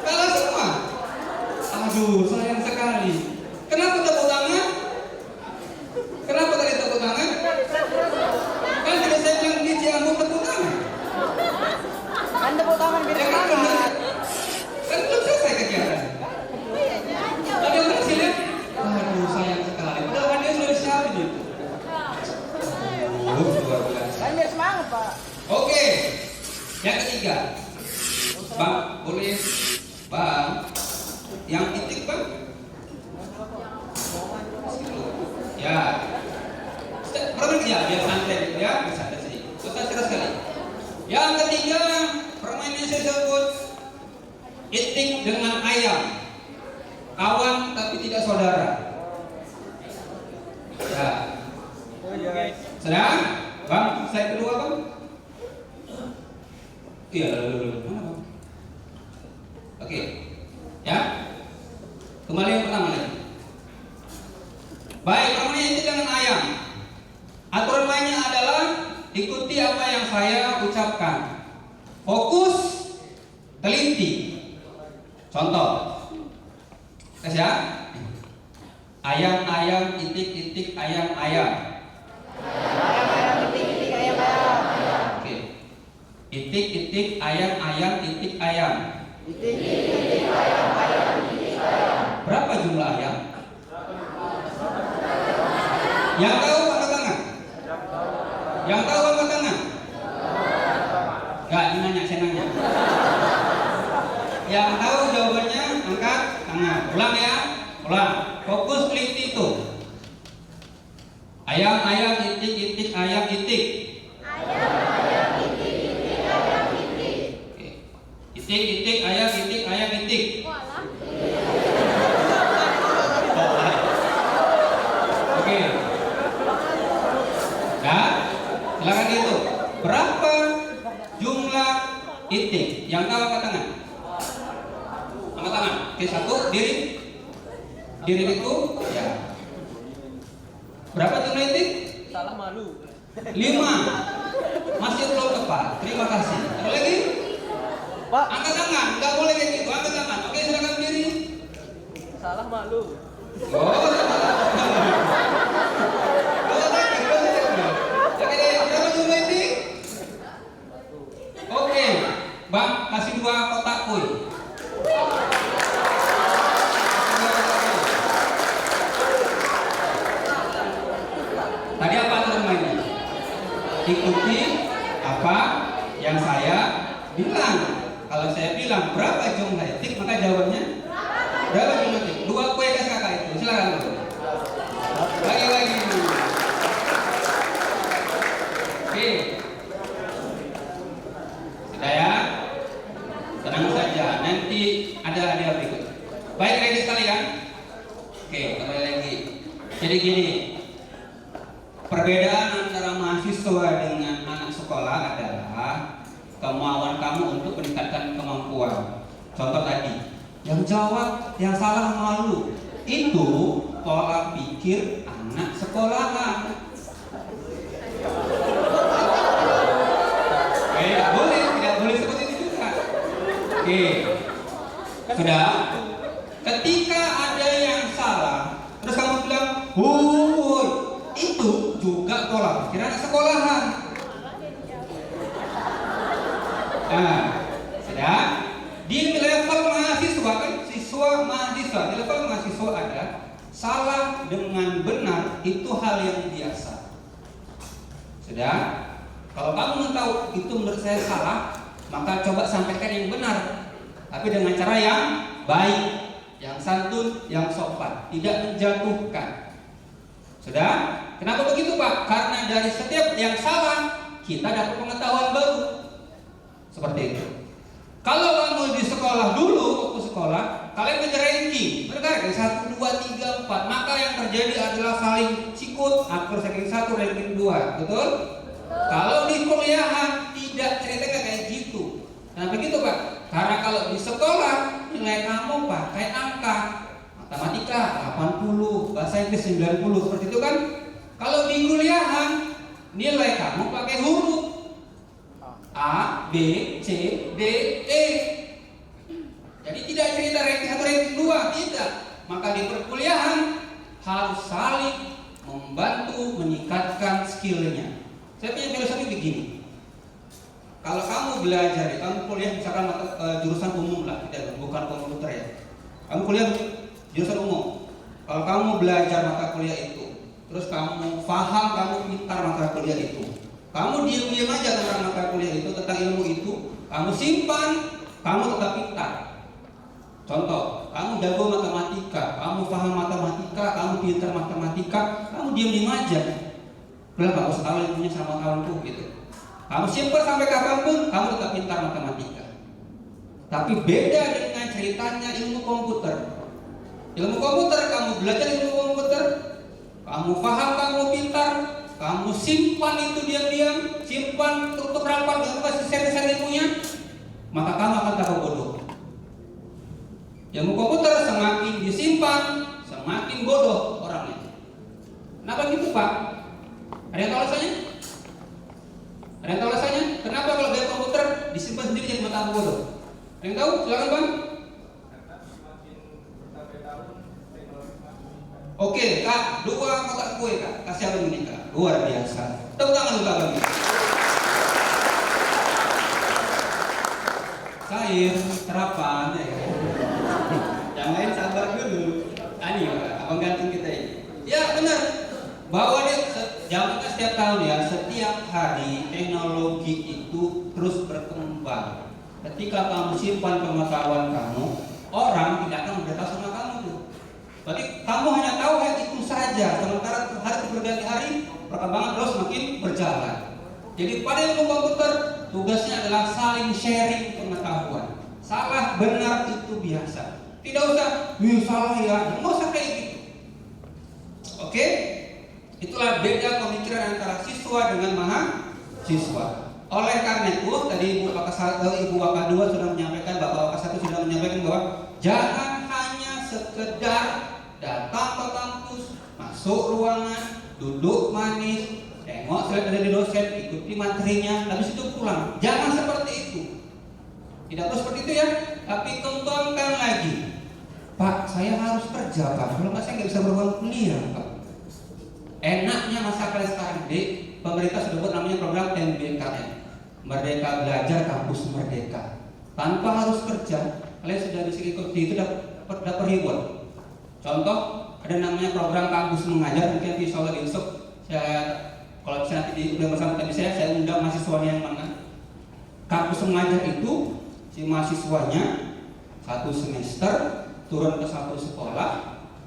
Kalah semua. Aduh, sayang sekali. Kenapa tepuk tangan? Kenapa tadi tepuk tangan? Kan tidak saya bilang di Ciambung tepuk tangan. Kan tepuk tangan biar semangat. Kan belum selesai kegiatan. Ada yang berhasil ya? Aduh, sayang sekali. Padahal hadiah sudah disiapin itu. Luar biasa. Kan biar semangat, Pak. Oke, yang ketiga, Bang, boleh Bang, yang titik Bang? Ya, berapa ya? Biar santai ya, bisa ada sini. Susah sekali. Yang ketiga, permainan saya sebut itik dengan ayam, kawan tapi tidak saudara. Ya, sedang, Bang, saya kedua Bang. Iya, mana Bang? Oke, ya. Kembali yang pertama lagi. Baik, permainan itik dengan ayam. Aturan mainnya adalah ikuti apa yang saya ucapkan. Fokus, teliti. Contoh, tes ya. Ayam, ayam, itik, itik, ayam, ayam. Ayam-ayam, itik-itik, ayam-ayam. Oke. Itik, itik, ayam, ayam, itik, ayam. Itik-itik, ayam-ayam, itik, ayam. Berapa jumlah ayam? Yang tahu angkat tangan. Yang tahu angkat tangan. Enggak, ini nanya, saya nanya. Yang tahu jawabannya angkat tangan. Ulang ya, ulang. Fokus teliti itu. Ayam, ayam, itik, itik, ayam, itik. Ayam, ayam, itik, itik, ayam, itik. Oke. Itik, itik, ayam, itik, ayam, itik. Oke. Nah, silakan itu. Berapa jumlah itik? Yang tahu angkat tangan. Angkat tangan. Oke, satu, diri. Diri itu, ya. Berapa jumlah itik? Salah malu. 5. Masih belum tepat. Terima kasih. Ada lagi? Pak, Angkat tangan. Nggak boleh kayak gitu. Angkat tangan. Oke, silakan berdiri. salah malu. Oh, berapa jumlah itik? Oke, Bang, kasih 2 kotak kue. Tadi apa aturan mainnya? Ikuti apa yang saya bilang. Kalau saya bilang berapa jumlah itik, maka jawabannya berapa jumlah itik? 2 kue ke kakak itu. Silakan dulu. Lagi. Oke. Sudah ya? Tenang saja. Nanti ada hadiah berikut. Baik, ready sekalian? Oke, kembali lagi. Jadi gini. Perbedaan antara mahasiswa dengan anak sekolah adalah kemauan kamu untuk meningkatkan kemampuan. Contoh tadi, yang jawab, yang salah malu. Itu pola pikir anak sekolahan. Tidak boleh seperti itu juga. Oke, sudah. Ketika ada yang salah, terus kamu bilang, itu juga pola pikir anak sekolahan. Nah, sudah. Di level mahasiswa kan, siswa mahasiswa, di level mahasiswa ada salah dengan benar itu hal yang biasa. Sudah. Kalau kamu tahu itu menurut saya salah, maka coba sampaikan yang benar, tapi dengan cara yang baik. yang santun, yang sopan, tidak menjatuhkan. Sudah? Kenapa begitu Pak? Karena dari setiap yang salah kita dapat pengetahuan baru. Seperti itu. Kalau kamu di sekolah dulu, waktu sekolah, kalian ngejar ranking, benar? 1, 2, 3, 4. Maka yang terjadi adalah saling sikut, akur ranking 1, ranking 2, betul? Kalau di kuliahan tidak ceritanya kayak gitu. Nah begitu Pak. Karena kalau di sekolah nilai kamu pakai angka, matematika 80, bahasa Inggris 90, seperti itu kan? Kalau di kuliahan nilai kamu pakai huruf A, B, C, D, E. Jadi tidak cerita ranking 1, ranking 2, tidak. Maka di perkuliahan harus saling membantu meningkatkan skillnya. Saya punya filosofi begini. Kalau kamu belajar, kamu kuliah misalkan jurusan umum lah, tidak, bukan komputer ya. Kamu kuliah jurusan umum. Kalau kamu belajar mata kuliah itu, terus kamu paham, kamu pintar mata kuliah itu, kamu diam-diam aja tentang mata kuliah itu, tentang ilmu itu, kamu simpan, kamu tetap pintar. Contoh, kamu jago matematika, kamu paham matematika, kamu pintar matematika, kamu diam-diam aja. Udah gak usah tahu ilmunya sama kawanku gitu. Kamu simpan sampai kapanpun, kamu tetap pintar matematika. Tapi beda dengan ceritanya ilmu komputer. Ilmu komputer, kamu belajar ilmu komputer, kamu paham, kamu pintar, kamu simpan itu diam-diam, simpan tutup rapat, kamu kasih share ilmunya, maka kamu akan tahu bodoh. Ilmu komputer semakin disimpan, semakin bodoh orangnya. Kenapa gitu Pak? Ada yang tahu alasannya? Ada yang tahu alasannya? Kenapa kalau belajar komputer disimpan sendiri jadi mata bodoh? Ada yang tahu? Silakan Bang. Oke Kak, 2 kotak kue Kak. Kasih apa ini Kak? Luar biasa. Tepuk tangan untuk Kak. Cair, sarapan ya. Yang lain sabar dulu. Ani abang gantung kita ini. Ya benar. Bahwa dia zaman setiap tahun ya, setiap hari teknologi itu terus berkembang. Ketika kamu simpan pengetahuan kamu, orang tidak akan berkata sama kamu tuh. Berarti kamu hanya tahu itu saja. Sementara hari berganti hari, perkembangan terus makin berjalan. Jadi pada ilmu komputer tugasnya adalah saling sharing pengetahuan. Salah benar itu biasa. Tidak usah, salah ya, nggak usah kayak gitu. Oke? Itulah beda pemikiran antara siswa dengan mahasiswa. Oleh karena itu, tadi Ibu Waka 2 sudah menyampaikan, Bapak Waka 1 sudah menyampaikan bahwa jangan hanya sekedar datang ke kampus, masuk ruangan, duduk manis, tengok slide dari dosen, ikuti materinya, habis itu pulang. Jangan seperti itu. Tidak perlu seperti itu ya, tapi kembangkan lagi. Pak, saya harus kerja Pak, kalau nggak saya nggak bisa beruang kuliah Pak. Enaknya masa kalian sekarang di pemerintah sudah buat namanya program MBKM, Merdeka Belajar Kampus Merdeka. Tanpa harus kerja, kalian sudah bisa ikut itu dapat reward. Contoh, ada namanya program Kampus Mengajar, mungkin di Solo besok saya kalau bisa nanti di bersama tadi saya undang mahasiswanya yang mana. Kampus Mengajar itu si mahasiswanya 1 semester turun ke 1 sekolah,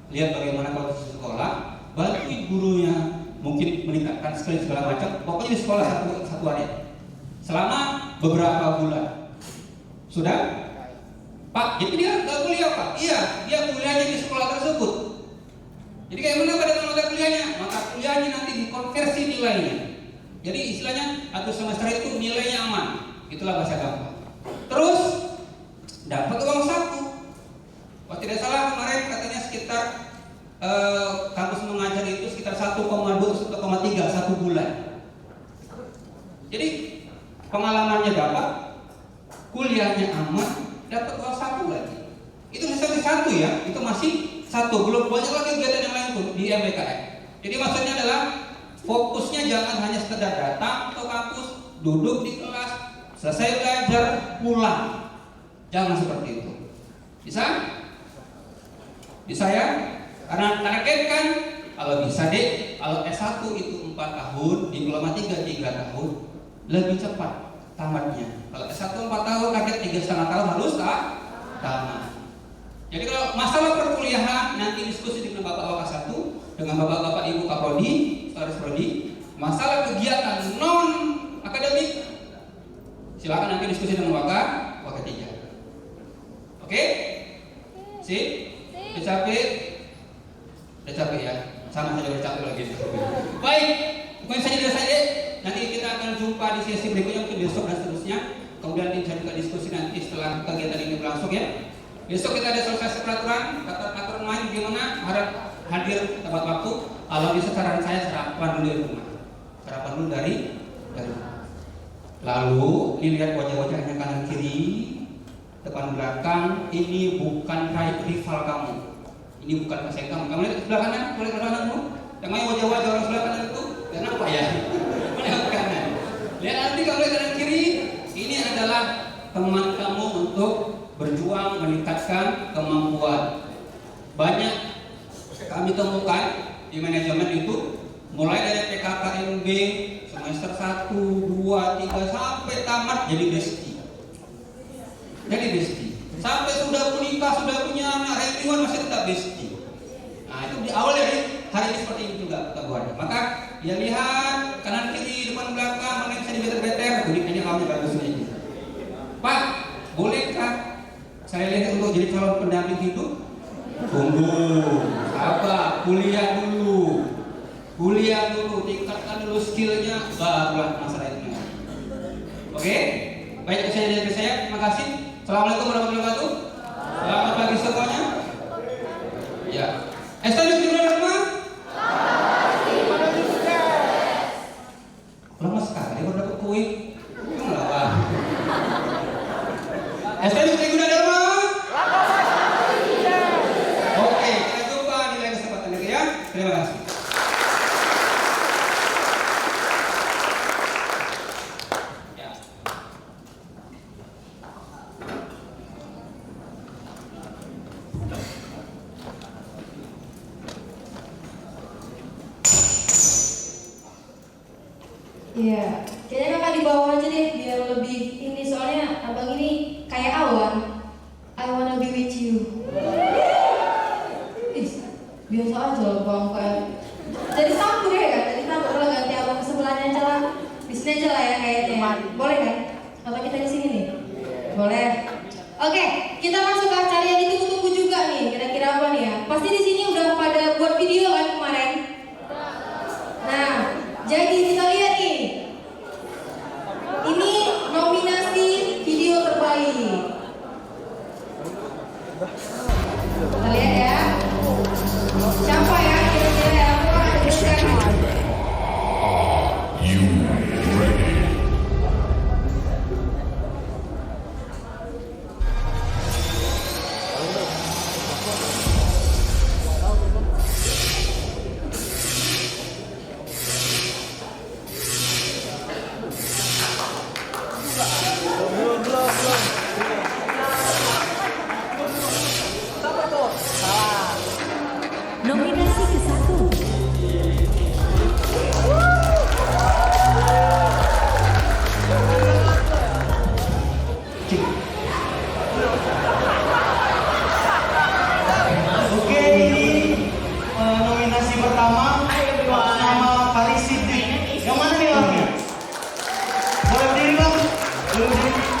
lihat bagaimana kondisi sekolah, bantu gurunya mungkin meningkatkan skill segala macam, pokoknya di sekolah satu hari selama beberapa bulan. Sudah Pak, jadi dia nggak kuliah Pak? Iya, dia kuliahnya di sekolah tersebut. Jadi kayak mana pada mata kuliahnya? Mata kuliahnya nanti dikonversi nilainya. Jadi istilahnya 1 semester itu nilainya aman. Itulah bahasa gampang. Terus dapat uang saku. Kalau tidak salah kemarin katanya sekitar Kampus Mengajar itu sekitar 1,2-1,3 1 bulan. Jadi pengalamannya dapat, kuliahnya aman, dapat uang saku lagi. Itu misalnya 1 ya, itu masih 1, belum banyak lagi kegiatan yang lain tuh di MBKM. Jadi maksudnya adalah fokusnya jangan hanya sekedar datang ke kampus, duduk di kelas, selesai belajar, pulang. Jangan seperti itu. Bisa? Bisa ya? Karena targetkan kalau bisa deh, kalau S1 itu 4 tahun, diploma 3 tahun, lebih cepat tamatnya. Kalau S1 4 tahun, target 3,5 tahun harus tamat. Jadi kalau masalah perkuliahan nanti diskusi dengan Bapak Waka 1, dengan Bapak-Bapak Ibu Kaprodi, Sekretaris Prodi. Masalah kegiatan non akademik silakan nanti diskusi dengan Waka 3. Oke? Sip? Udah capek ya? Sama saja udah capek lagi. Baik, mungkin saja saja. Nanti kita akan jumpa di sesi berikutnya untuk besok dan seterusnya. Kemudian kita juga diskusi nanti setelah kegiatan ini berlangsung ya. Besok kita ada selesai peraturan, aturan main gimana, harap hadir tepat waktu. Kalau bisa saran saya sarapan dulu di rumah. Sarapan dulu dari rumah. Lalu dilihat wajah-wajahnya kanan kiri, depan belakang. Ini bukan rival kamu. Ini bukan pesaing kamu. Kamu lihat sebelah kanan, boleh sebelah kananmu. Yang main wajah-wajah orang sebelah kanan itu, kenapa ya? Menengok kanan. Lihat nanti kamu lihat kanan kiri. Ini adalah teman kamu untuk berjuang meningkatkan kemampuan. Banyak kami temukan di manajemen itu mulai dari PKKMB semester 1, 2, 3 sampai tamat jadi bestie. Sampai sudah menikah, sudah punya anak, reunian masih tetap bestie. Nah, itu di awal dari hari ini seperti ini juga kita. Maka dia lihat kanan kiri, depan belakang, mana yang bisa dibeter-beter, ini awalnya bagus ini. Pak, bolehkah saya lihat untuk jadi calon pendamping hidup? Tunggu, sabar, kuliah dulu, tingkatkan dulu skillnya, barulah masalah itu. Oke? Baik, saya dari saya, terima kasih. Assalamualaikum warahmatullahi wabarakatuh. Selamat pagi semuanya. Ya, STM di rumah. Lama sekali baru dapat kue. Kenapa? STM di Gunadarma. Oke, kita jumpa di lain kesempatan lagi ya. Terima kasih. Iya, kayaknya kakak di bawah aja deh biar lebih ini, soalnya abang ini kayak awan. I wanna be with you. Biasa aja loh bang, kayak jadi tamu deh kan, jadi tamu. Kalau ganti abang ke sebelahnya aja lah, di sini aja lah ya kayaknya. Boleh kan? Atau kita di sini nih? Boleh. Oke, kita masuk ke acara yang ditunggu-tunggu juga nih. Kira-kira apa nih ya? Pasti di sini udah pada buat video kan kemarin? Nah, jadi kita lihat nih. Ini nominasi video terbaik. Kita lihat ya. Siapa ya kira-kira ya? Aku akan sebutkan. You ready? Nominasi ke-1. Oke, ini nominasi pertama nama Faris Siddiq. Yang mana nih orangnya? Boleh berdiri bang? Boleh berdiri?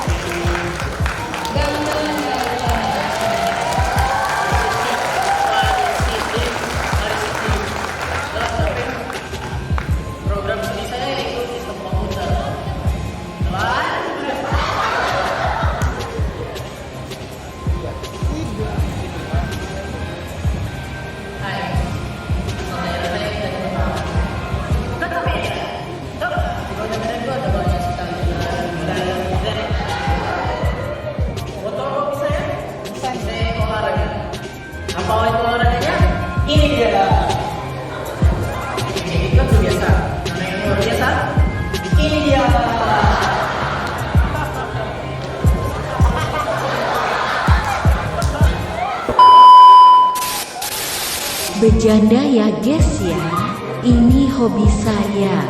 Program studi saya itu sistem komputer. Hai, saya dari Pertama. Tetap ya, tetap. Di kota itu ada banyak sekali botol kopi saya, saya olahraga. Apa itu olahraganya? Ini dia. Itu kan biasa. Karena yang luar biasa, ini dia. Bercanda ya guys ya. Ini hobi saya.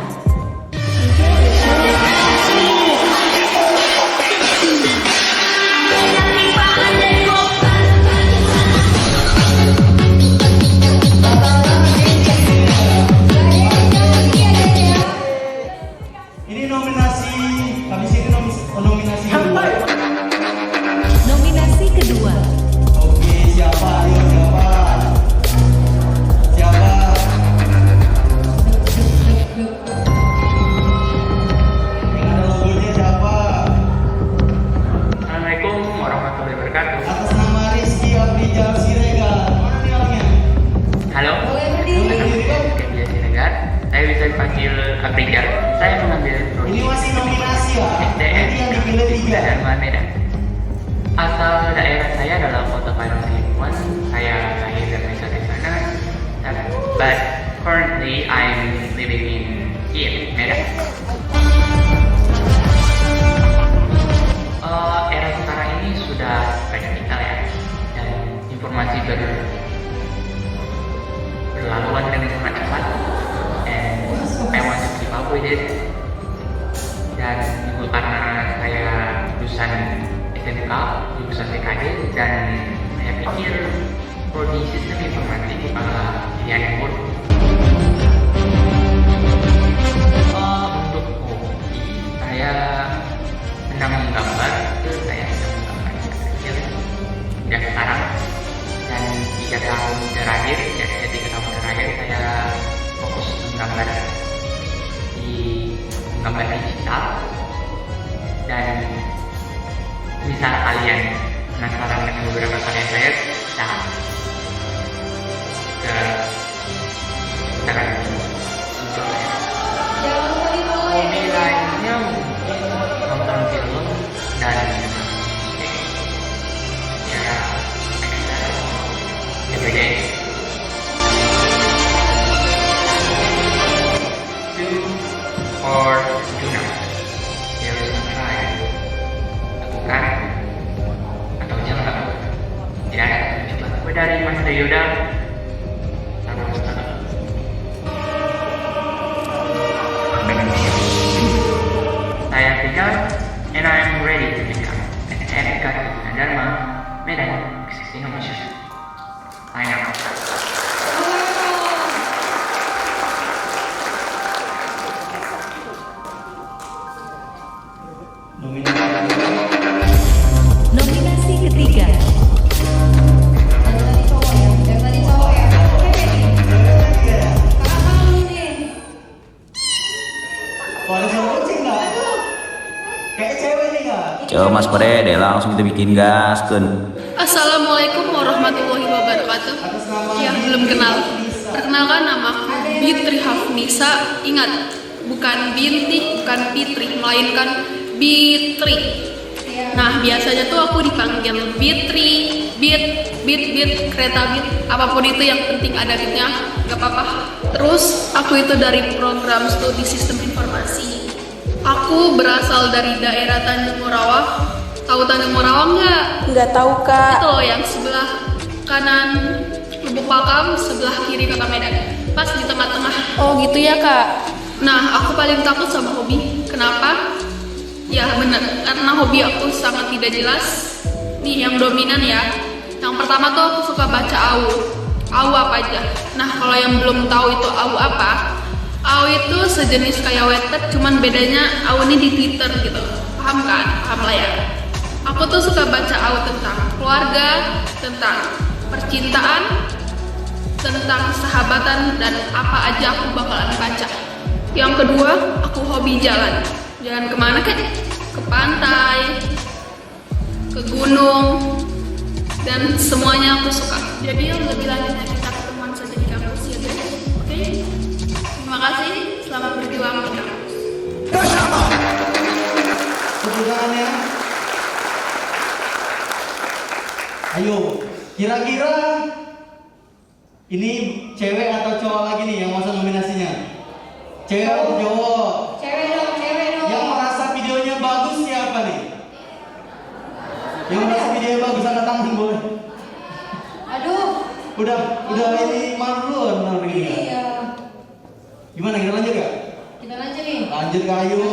April, saya mengambil Ini masih nominasi ya. Nanti SDM yang dipilih 3. Dharma Medan. Asal daerah saya adalah Kota Padang Haribuan. Saya lahir dan besar di sana. But currently I'm living in here, Medan. Era sekarang ini sudah banyak digital ya, dan informasi berlaluan dengan sangat cepat. And I want to keep up with it. Dan itu karena saya lulusan SMK, lulusan TKJ, dan saya pikir prodi sistem informatik pilihan yang buruk. Untuk hobi, saya senang menggambar. Saya senang menggambar sejak kecil, sejak sekarang. Dan 3 tahun terakhir, ya 3 tahun terakhir saya fokus menggambar di gambar digital. Dan misal kalian penasaran dengan beberapa karya saya, bisa ke Instagram. Jangan lupa di follow ya. Hobi lainnya mungkin nonton film dan ya everyday. Or do not. There is no try. Lakukan atau jangan lakukan. Tidak ada coba. Dari Mas Yoda. Saya Fikar, and I am ready to become an SMK Dharma Medan existing official. Sign up. Nominasi ketiga. Yang tadi cowok ya. Oke, kakak malu nih. Wah, ada suara kucing nggak? Kayak cewek nih nggak? Coba Mas Pare, deh langsung kita bikin gaskeun. Assalamualaikum warahmatullahi wabarakatuh. Atas nama Ya, belum kenal. Perkenalkan, namaku Bitri Hafnisa. Ingat, bukan Binti, bukan Fitri, melainkan Bitri. Nah, biasanya tuh aku dipanggil Bitri, Bit, kereta Bit, apapun itu yang penting ada bitnya, gak apa-apa. Terus, aku itu dari program studi sistem informasi. Aku berasal dari daerah Tanjung Morawang. Tahu Tanjung Morawang nggak? Nggak tahu, Kak. Itu loh yang sebelah kanan Lubuk Pakam, sebelah kiri Kota Medan, pas di tengah-tengah. Oh, gitu ya, Kak. Nah, aku paling takut sama hobi. Kenapa? Ya benar, karena hobi aku sangat tidak jelas. Nih yang dominan ya. Yang pertama tuh aku suka baca AU. AU apa aja? Nah, kalau yang belum tahu itu AU apa? AU itu sejenis kayak Wattpad, cuman bedanya AU ini di Twitter gitu. Paham kan? Paham lah ya. Aku tuh suka baca AU tentang keluarga, tentang percintaan, tentang sahabatan, dan apa aja aku bakalan baca. Yang kedua, aku hobi jalan. Jalan kemana kek? Ke pantai, ke gunung, dan semuanya aku suka. Jadi yang lebih lanjutnya kita ketemuan saja di kampus ya guys. Oke? Terima kasih, selamat berjuang di kampus. Tepuk tangannya. Ayo, kira-kira ini cewek atau cowok lagi nih yang masuk nominasinya? Cewek atau cowok? Cewek dong. Yang merasa videonya bagus siapa nih? Yang merasa videonya bagus angkat tangan boleh. Aduh. Udah ini malu benar begini. Iya. Gimana kita lanjut gak? Kita lanjut nih. Lanjut ke Ayu.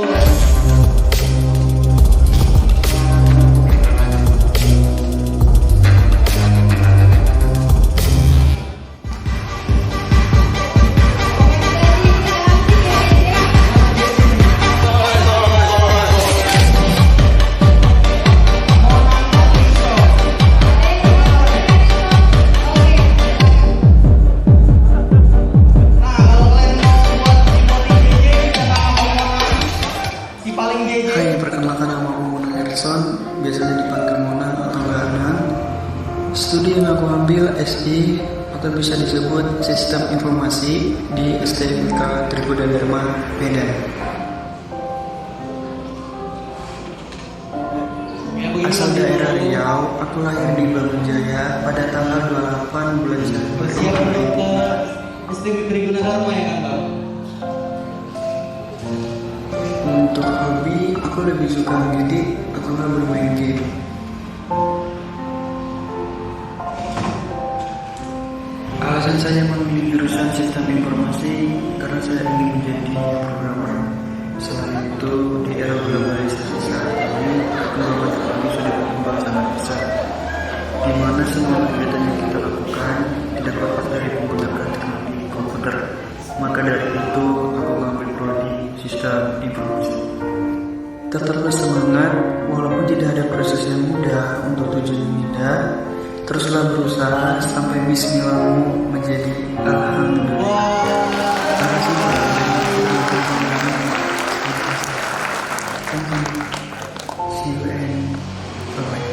disebut Sistem Informasi di STMK Tribunadharma, Medan. Asal daerah Riau, aku lahir di Bangunjaya pada tanggal 28 bulan Januari. Siapa ke STMK Tribunadharma ya kan Bang? Untuk hobi, aku lebih suka ngedit atau nggak bermain game. Alasan saya memilih jurusan Sistem Informasi karena saya ingin menjadi programmer. Selain itu, di era globalisasi saat ini, teknologi teknologi sudah berkembang sangat pesat, di mana semua kegiatan yang kita lakukan tidak lepas dari menggunakan teknologi komputer. Maka dari itu, aku mengambil prodi Sistem Informasi. Tetaplah semangat, walaupun tidak ada proses yang mudah untuk tujuan yang indah. Teruslah berusaha sampai bismillahmu menjadi alhamdulillah. Terima kasih. See you and bye-bye.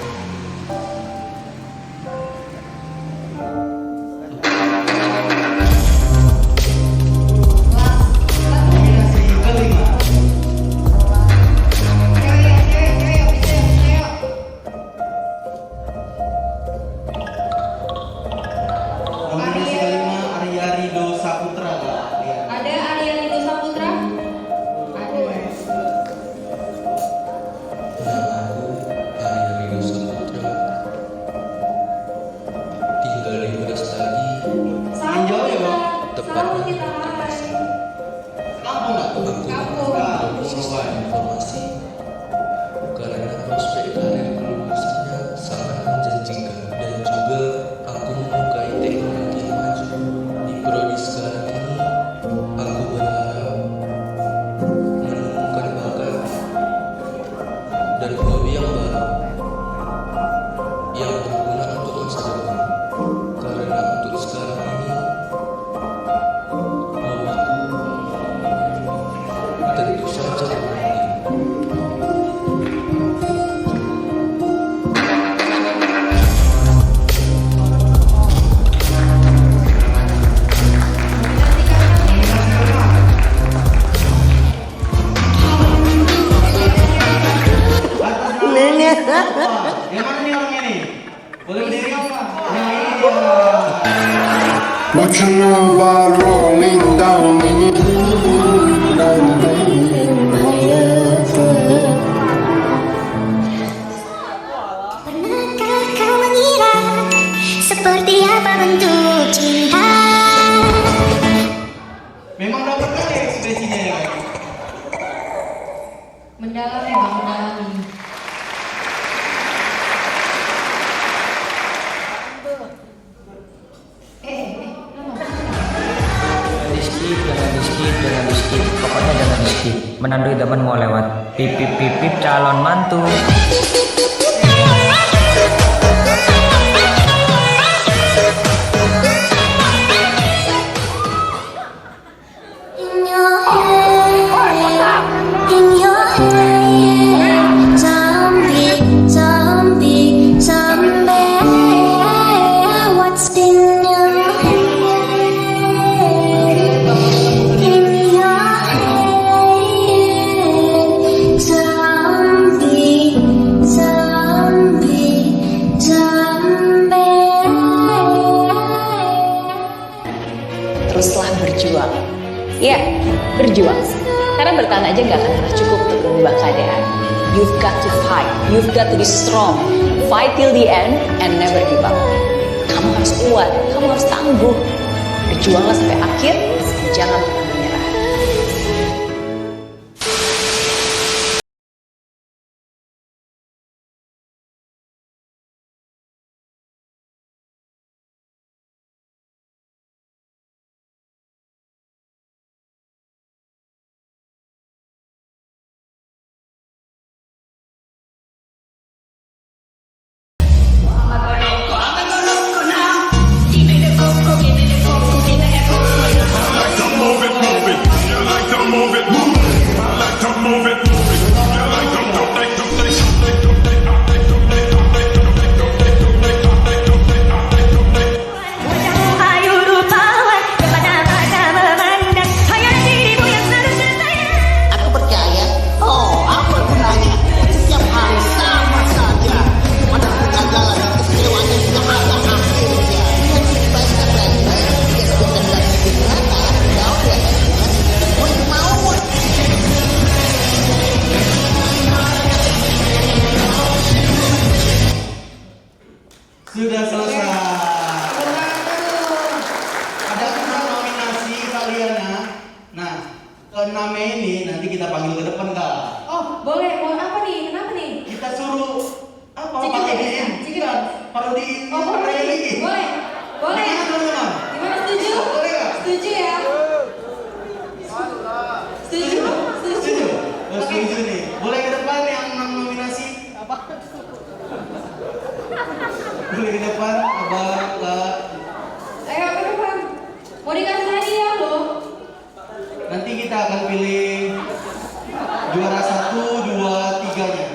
Nominasi kelima Arya Rido Saputra Kak. Lihat. Ada Arya Rido Saputra? Ada. Arya Rido Saputra, tinggal di Brastagi. Sahur Jauh ya, Bang? Sahur kita hai. Kampung nggak? Kampung. Sistem informasi karena prospek karir kelulusannya sangat menjanjikan dan juga aku menyukai teknologi yang maju. Di prodi sekarang ini aku berharap menemukan bakat dan hobi yang baru yang berguna untuk masa depan. Karena untuk sekarang ini hobiku tentu saja bermain. Yang mana nih orangnya nih? Boleh berdiri apa? Yang ini dia. What you know about rolling down in Pernahkah kau mengira seperti apa bentuk cinta? Memang dapat kali ekspresinya ya Kak? Mendalami Bang, mendalami. Jangan di skip, pokoknya jangan di skip. Menandui teman mau lewat, pipip pipip calon mantu. Teruslah berjuang. Ya, berjuang. Karena bertahan aja gak akan pernah cukup untuk mengubah keadaan. You've got to fight. You've got to be strong. Fight till the end and never give up. Kamu harus kuat. Kamu harus tangguh. Berjuanglah sampai akhir. Jangan pernah menyerah. Move it. ke-6 ini nanti kita panggil ke depan Kak. Oh, boleh. Mau apa nih? Kenapa nih? Kita suruh apa? Chicken Parodiin. dance. Chicken dance. Parodiin. Oh, boleh. Boleh. Boleh. Gimana teman-teman? Gimana, setuju? Boleh nggak? Setuju ya? Setuju? Setuju. Oh, setuju nih. Boleh ke depan yang 6 nominasi? Apa? Boleh ke depan, Abang, Kak. Ayo ke depan. Mau dikasih hadiah loh. Nanti kita akan pilih juara 1, 2, 3-nya.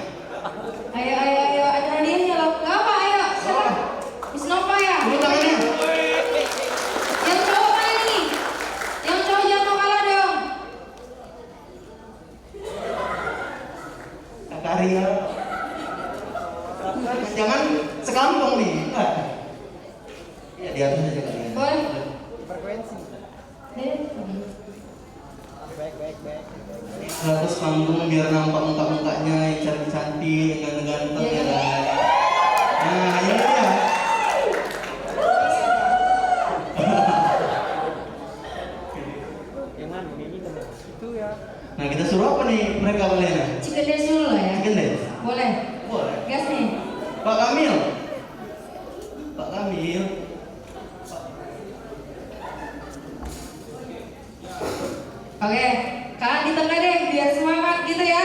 Ayo. Ada hadiahnya loh. Gak apa, ayo. Siapa? Miss Nova ya? Tepuk tangannya. Yang cowok mana nih? Yang cowok jangan mau kalah dong. Kakak Ria. Jangan sekampung nih. Enggak. Ya, di atas aja Kak Ria. Boleh. Terus panggung biar nampak muka-mukanya yang cantik-cantik, yang ganteng-ganteng ya kan. Nah, ini dia. Nah, kita suruh apa nih mereka kalian? Chicken dance dulu lah ya. Chicken dance? Boleh. Boleh. Gas nih. Pak Kamil. Pak Kamil. Oke, kalian di tengah deh biar semangat gitu ya.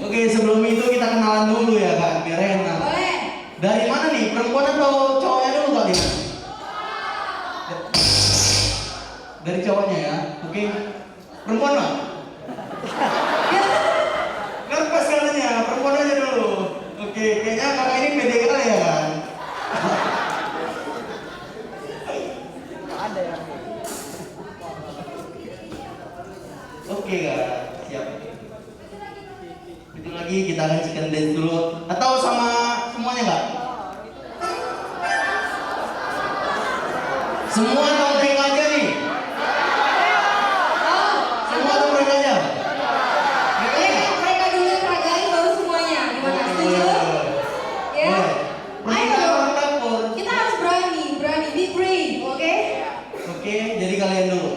Oke, sebelum itu kita kenalan dulu ya Kak, biar enak. Boleh. Dari mana nih? Perempuan atau cowoknya dulu kali? Dari cowoknya ya. Oke. Perempuan Pak? Nervous katanya, perempuan aja dulu. Oke, kayaknya kakak ini pede kali ya kan? Ada ya. Oke Kak, siap. Itu lagi kita akan chicken dance dulu. Atau sama semuanya Kak? Semua topeng aja nih. Semua topeng aja. Mereka dulu yang peragain baru semuanya. Gimana? Setuju? Ya. Ayo dong. Kita harus berani, be brave, oke? Oke, jadi kalian dulu.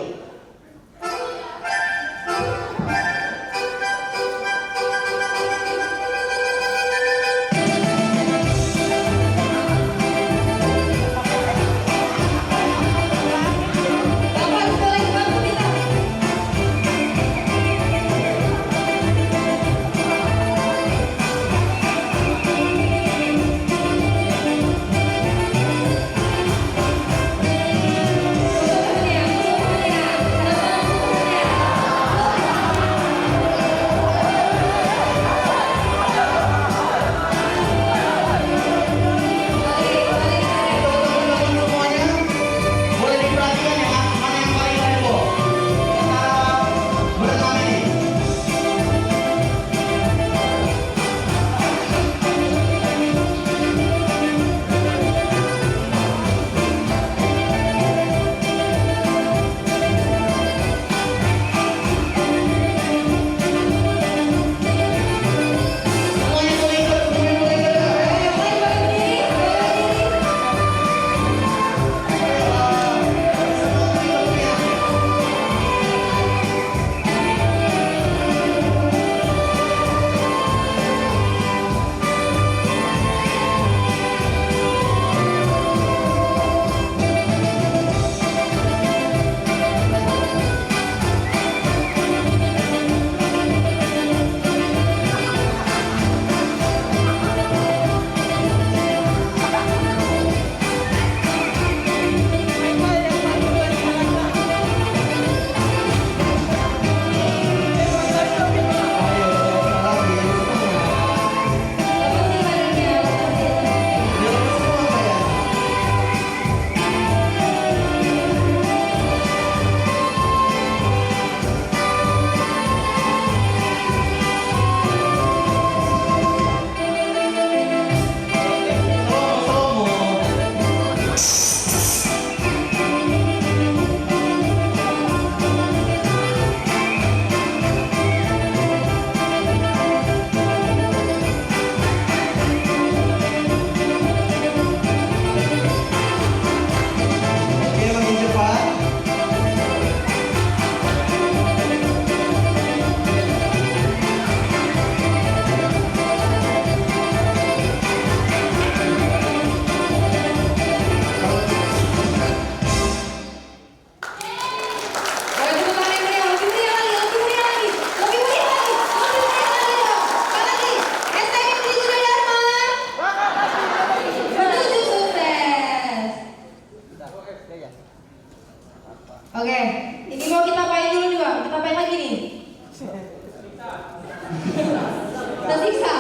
Tersiksa.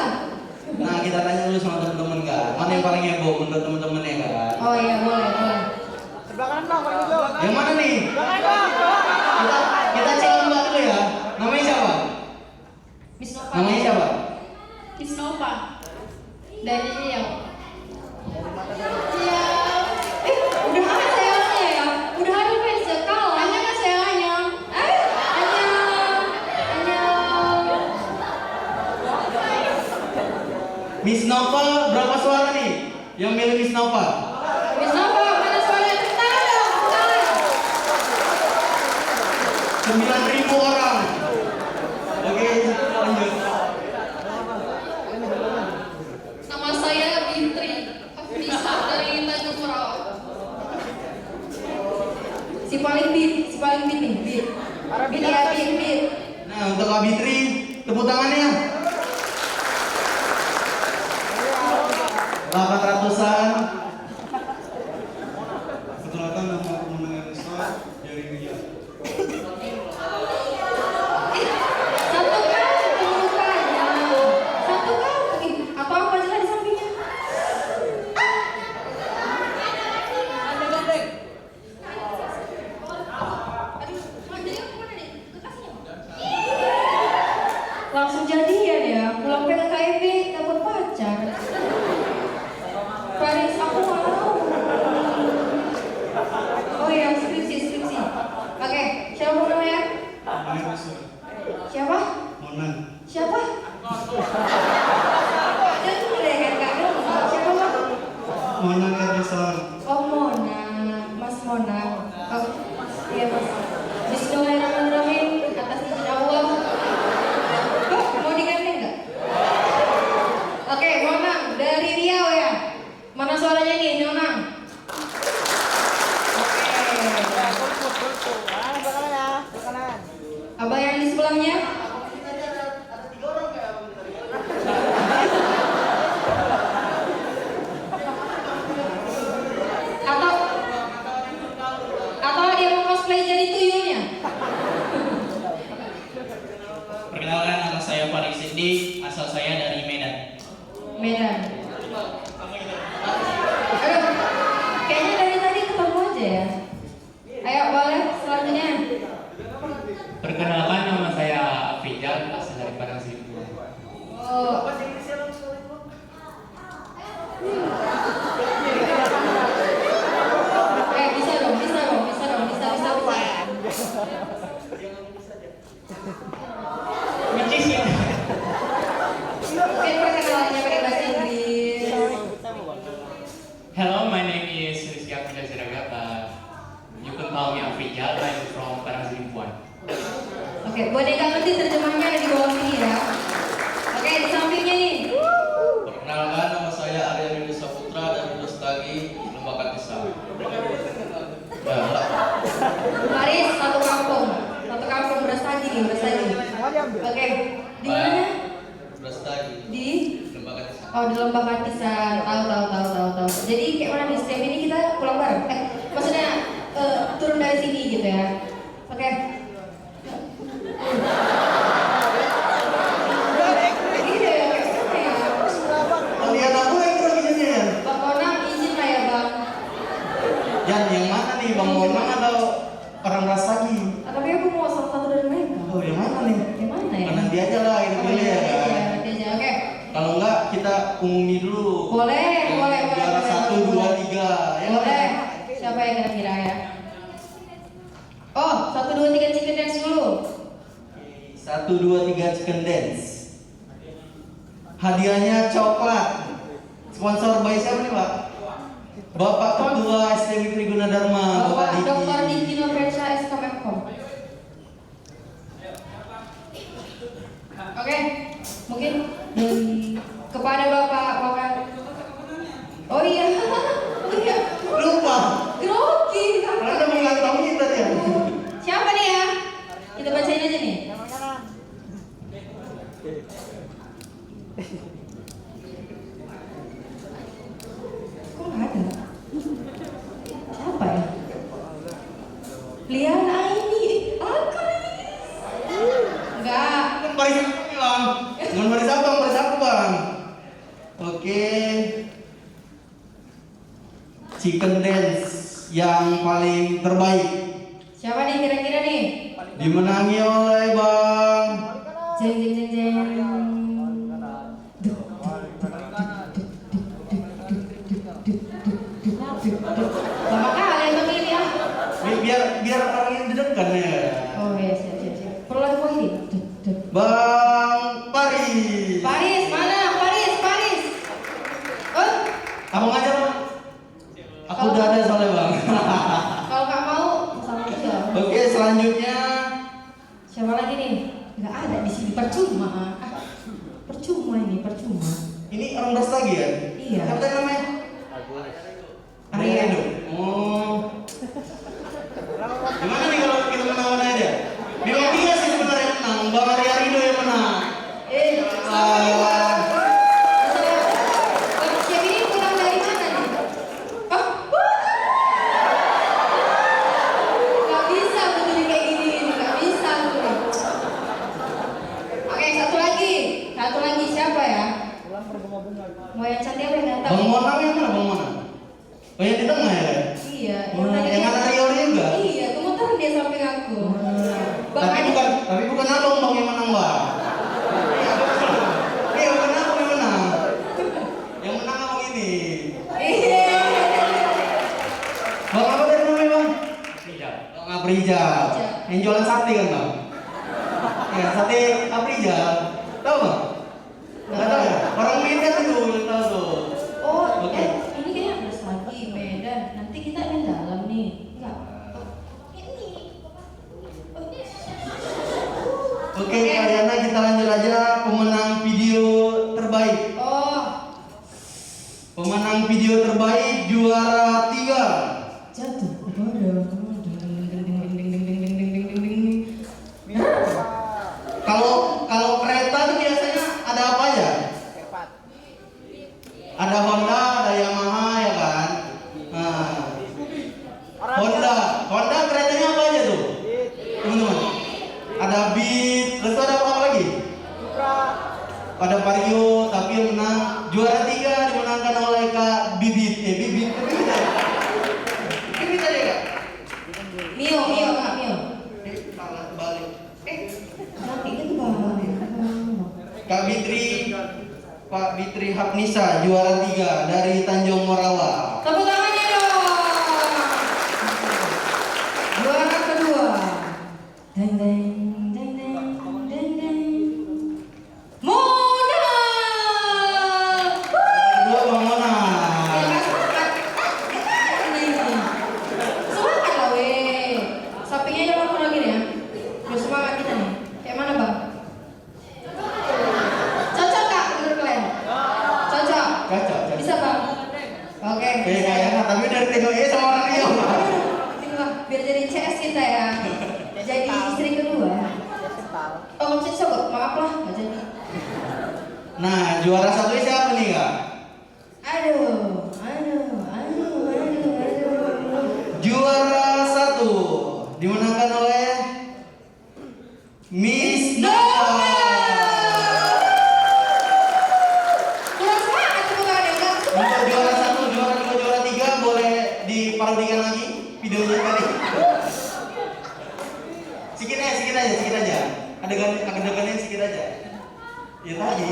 Nah, kita tanya dulu sama teman-teman kan. Mana yang paling heboh menurut teman-temannya kan? Oh iya, boleh. Yang mana nih? Kita cek Mbak dulu ya. Namanya siapa? Miss Nova. Namanya siapa? Miss Nova. Dari Riau. Ya. Udah ada sayangnya ya. Udah ada fans ya. Kalah. Hanya kan sayangnya. Hanya. Miss Nova berapa suara nih? Yang milih Miss Nova? Miss Nova, mana suaranya? Tepuk tangan. 9.000 orang. Oke, lanjut. Nama saya Bintri Afnisa dari Tanjung Purau. Si paling beat nih, beat. Beat ya, beat. Nah, untuk Kak Bitri, tepuk tangannya. 800-an. Perkenalkan nama pemenang Episode dari Ria. Satu kan pembukaannya. Satu kan. Atau apa aja lah di sampingnya. Ada gandeng. Aduh, jadi aku mana nih? Kekasihnya. Langsung jadian ya. Pulang ke KIP dapat pacar. Paris aku mau. Oh iya, skripsi. Oke, siapa namanya? Siapa? Monan. Siapa? Jangan boleh kan Kak dong. Siapa Mas? Monan Edison. Oh Mona, Mas Mona. Oh iya Mas. Bismillahirrahmanirrahim. Atas izin Allah. Oh, mau digandeng nggak? Oke, Mona dari Riau ya. Mana suaranya nih, Nona? Abang yang di sebelahnya? Atau dia mau cosplay jadi tuyulnya? Perkenalkan, nama saya Farid Sindi, asal saya dari Medan. Medan. Aduh, kayaknya dari tadi ketemu aja ya. Ayo boleh selanjutnya. Perkenalkan, nama saya Afijal, asal dari Padang Sidempuan. Oh. Bisa dong. Which ya? Mungkin perkenalannya pakai bahasa Inggris. Hello, my name is Rizky Afijal Siragata. You can call me Afijal, I'm from Padang Sidempuan. Oke, buat yang nggak ngerti terjemahnya ada di bawah sini ya. Oke, di sampingnya nih. Perkenalkan, nama saya Arya Rindu Saputra dari Dostagi, Lembaga Tisam. Paris, satu kampung Brastagi nih, Brastagi. Oke, di mana? Dostagi. Di Lembaga Tisam. Oh, di Lembaga Tisam. Tahu. Jadi kayak mana nih, setiap ini kita pulang bareng. Maksudnya turun dari sini gitu ya. Oke. Lihat aku yang kurang izinnya ya? Bang Monang izin lah ya Bang. Jan, yang mana nih? Bang Monang atau orang Brastagi? Tapi aku mau salah satu dari mereka. Oh, yang mana nih? Yang mana ya? Nanti aja lah, kita pilih ya kan? Nanti aja, oke. Kalau enggak, kita umumi dulu. Boleh. Juara 1, 2, 3. Ya boleh. Siapa yang kira-kira ya? Oh, 1, 2, 3 chicken dance dulu. 1, 2, 3 chicken dance. Hadiahnya coklat. Sponsor by siapa nih Pak? Bapak Ketua STM Triguna Dharma, Bapak Diki. Dr. Diki Nurfensha SK Menkom. Oke, mungkin kepada Bapak. Oh iya. Lupa. Grogi. Karena mau ngantongin tadi ya. Siapa nih ya? Kita bacain aja nih. Kok nggak ada? Siapa ya? Liana ini. Enggak. Baik bilang. Dengan baris apa bang? Oke. Chicken dance yang paling terbaik. Siapa nih kira-kira nih? Dimenangi oleh bang. Jeng jeng jeng jeng. Lama kali yang ini ya. Biar orang yang didengarkan ya. Oh ya siap. Perlu lagi ini. Bang Paris. Paris mana? Paris. Oh. Aku ngajar bang. Aku udah ada soalnya bang. Kalau nggak mau sama aja. Oke selanjutnya. Siapa lagi nih? Nggak ada di sini, percuma. Percuma. Ini orang das lagi ya? Iya. Siapa tadi namanya? Ariado. Oh. Gimana nih kalau kita menang aja? Bima dia sih sebenarnya menang. Bang Ariado yang menang. Siapa ini pulang dari mana nih? Oh. Nggak bisa begini kayak gini, nggak bisa tuh. Oke, satu lagi siapa ya? Mau yang cantik apa yang ganteng? Bang Monang yang mana Bang Monang? Oh yang di tengah ya? Iya. Yang mana Rio juga? Iya, gemetar dia samping aku. Tapi bukan abang bang yang menang bang. Bukan abang yang menang. Yang menang abang ini. Iya. Bang apa tadi namanya bang? Bang Aprijal. Yang jualan sate kan bang? Ya sate Aprijal. Tahu bang? Nggak tahu ya? Orang Medan itu yang tahu tuh. Oh, ini kayaknya ada lagi Medan. Nanti kita main dalam nih. Enggak. Oke, Kaliana kita lanjut aja pemenang video terbaik. Pemenang video terbaik juara 3. Jatuh. Kalau kereta tuh biasanya ada apa aja? Ada Honda, ada Yamaha ya kan? Nah, Honda keretanya apa aja tuh? Teman-teman. Ada Beat, terus ada apa lagi? Ada Vario, tapi yang menang juara 3 dimenangkan oleh Kak Bibit. Bibit aja Kak? Mio. Salah kebalik. Cantiknya tuh bang. Pak Bitri Hapnisa juara 3 dari Tanjung Morawa. Tepuk tangannya dong. Juara kedua. Deng deng. Mona. Kedua Bang Mona. Semangat lah weh. Sapinya jangan aku lagi nih ya. Biar semangat kita nih. Kayak mana bang? Cocok kak menurut kalian? Cocok. Bisa bang? Oke. Kayaknya tapi dari TGE sama orang Rio. Biar jadi CS kita ya. Jadi istri kedua. Oh nggak bisa coba, maaf lah nggak jadi. Nah juara 1 siapa nih kak? Aduh. Juara 1 dimenangkan oleh Miss Nova. Untuk juara 1, juara 2, juara 3 boleh diparodikan lagi videonya tadi. Sedikit aja. Adegannya sedikit aja. Ya tadi.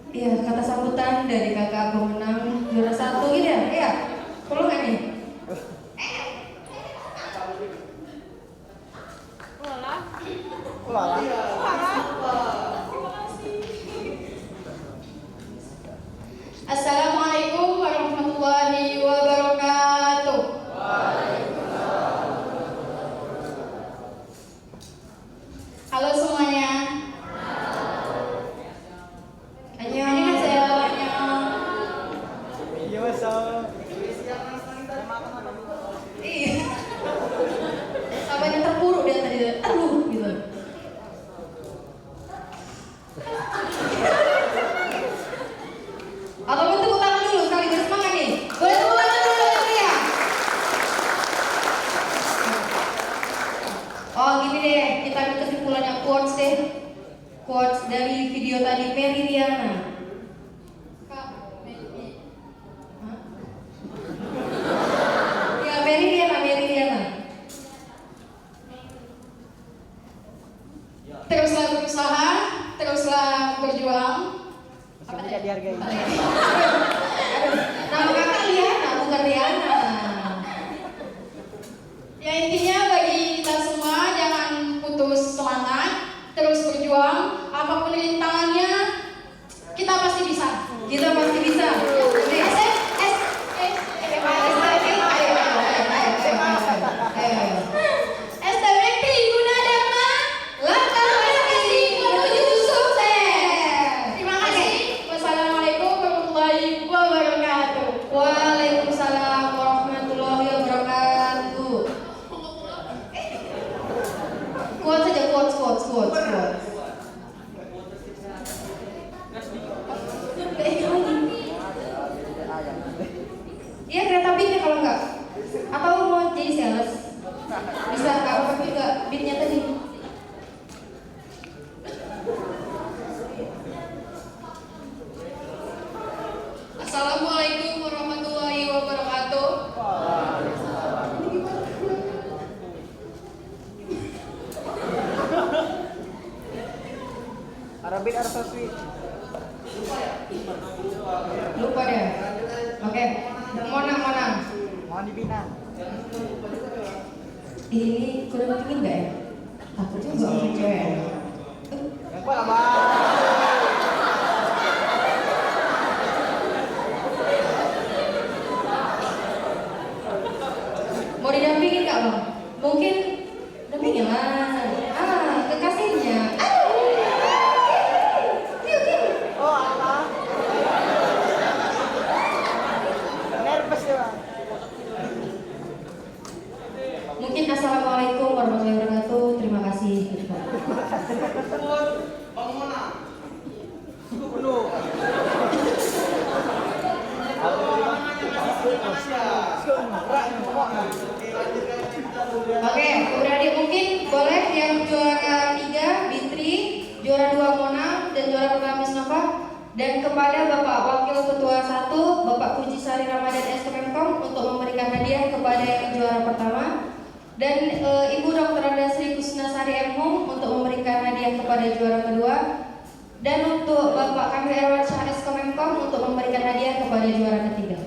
Iya, kata sambutan dari kakak pemenang juara 1 gitu ya? Iya. Perlu nggak nih? Assalamualaikum warahmatullahi wabarakatuh. Halo semuanya. Annyeonghaseyo. Oh gini deh, kita ambil kesimpulannya quotes deh. Quotes dari video tadi Mary Riana. Ya Mary Riana. Teruslah berusaha, teruslah berjuang. Apa tidak dihargai? Nama kakak Riana, bukan Riana. Ya intinya bagi kita semua jangan putus semangat, terus berjuang. Apapun rintangannya, kita pasti bisa. Kita pasti bisa. STMK Gunadarma, langkah prestasi menuju sukses. Terima kasih. Wassalamualaikum warahmatullahi wabarakatuh. Waalaikumsalam warahmatullahi wabarakatuh. Quotes saja, quotes. Iya kereta beatnya kalau enggak. Atau mau jadi sales? Bisa apa juga beatnya tadi. Assalamualaikum warahmatullahi wabarakatuh. Arabik Arsaswi. Lupa deh. Oke. Monang. Mohon dibina. Ini kurang pingin nggak ya? Takut juga untuk cewek. Yang kuat abang. Mau didampingin nggak bang? Mungkin dampingin lah. Kekasihnya. Oh Allah. Nervous ya bang. Mungkin assalamualaikum warahmatullahi wabarakatuh. Terima kasih. Bang Mona. Penuh. Oke, adik mungkin boleh yang juara 3 Bitri, juara 2 Mona, dan juara pertama Miss Nova. Dan kepada Bapak Wakil Ketua 1, Bapak Puji Sari Ramadan SKMkom untuk memberikan hadiah kepada yang juara pertama. Dan Ibu Dr. Andasri Kusnasari MHum untuk memberikan hadiah kepada juara kedua. Dan untuk Bapak Kamil Erwansyah SKMkom untuk memberikan hadiah kepada juara ketiga.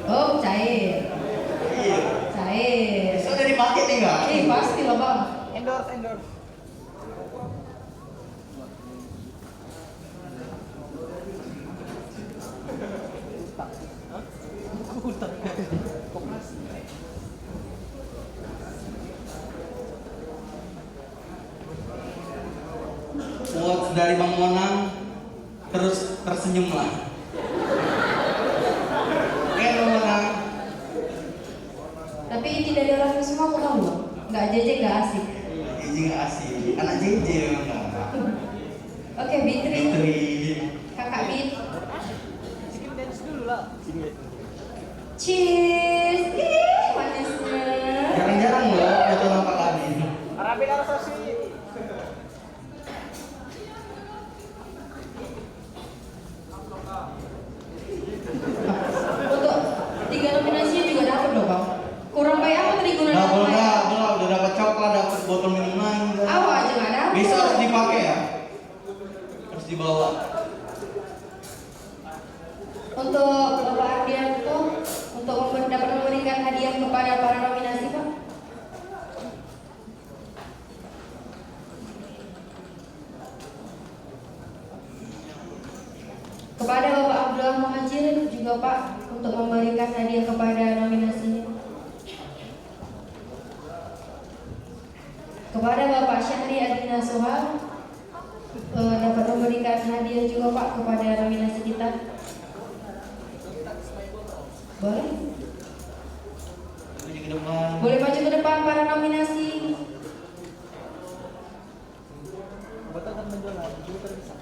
Oh, cair. Cair. Sudah dipakai nih nggak? Pasti lah bang. Endorse. Quotes dari Bang Monang, terus tersenyumlah. Bang Monang. Tapi inti dari orang itu semua aku tahu loh. Nggak JJ nggak asik. JJ nggak asik. Anak JJ memang. Oke, Bitri. Kakak Bit. Bikin dance dulu lah. Cheers. Ih, manisnya. Jarang-jarang loh foto nampak lagi. Arabik Arsaswi. Untuk 3 nominasinya juga dapat loh bang. Kurang kayak apa tadi guna Nah, belum udah dapat coklat, dapat botol minuman. Awal aja nggak dapat. Besok harus dipakai ya. Harus dibawa. Untuk Bapak Ardianto untuk dapat memberikan hadiah kepada para nominasi pak. Kepada Bapak Abdullah Muhajir juga Pak untuk memberikan hadiah kepada nominasinya. Kepada Bapak Syahri Adina Sohal dapat memberikan hadiah juga Pak kepada nominasi kita. Boleh? Boleh maju ke depan para nominasi. Betul kan menjual, juga bisa.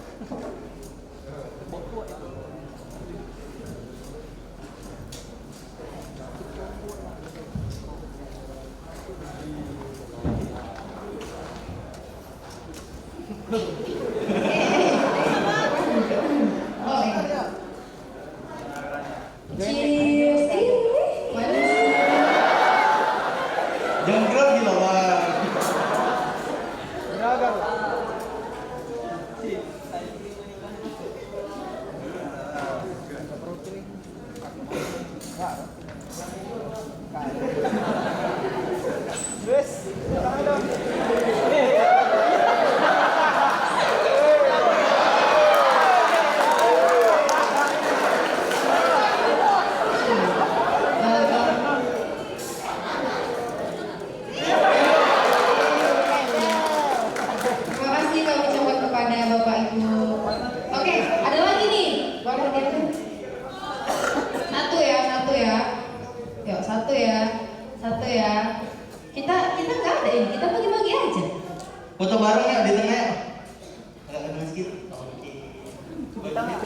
Baju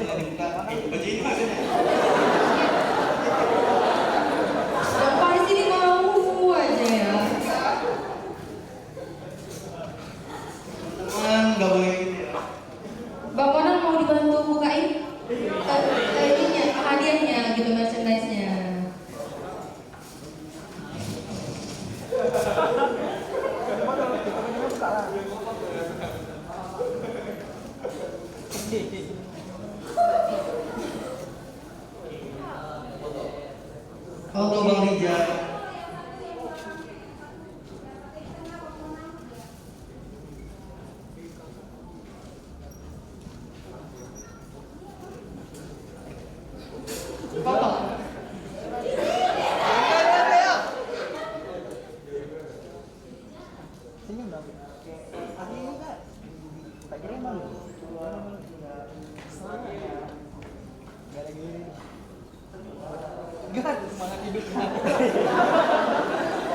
ini maksudnya. Bapak di sini mau aja ya. Teman nggak boleh gitu ya. Bang Monan mau dibantu bukain ininya, hadiahnya gitu, merchandise-nya. Foto Bang Rijal. Foto. Senyum dong. Ini Kak. Tak kira malu. Gak lagi. Gak semangat hidup.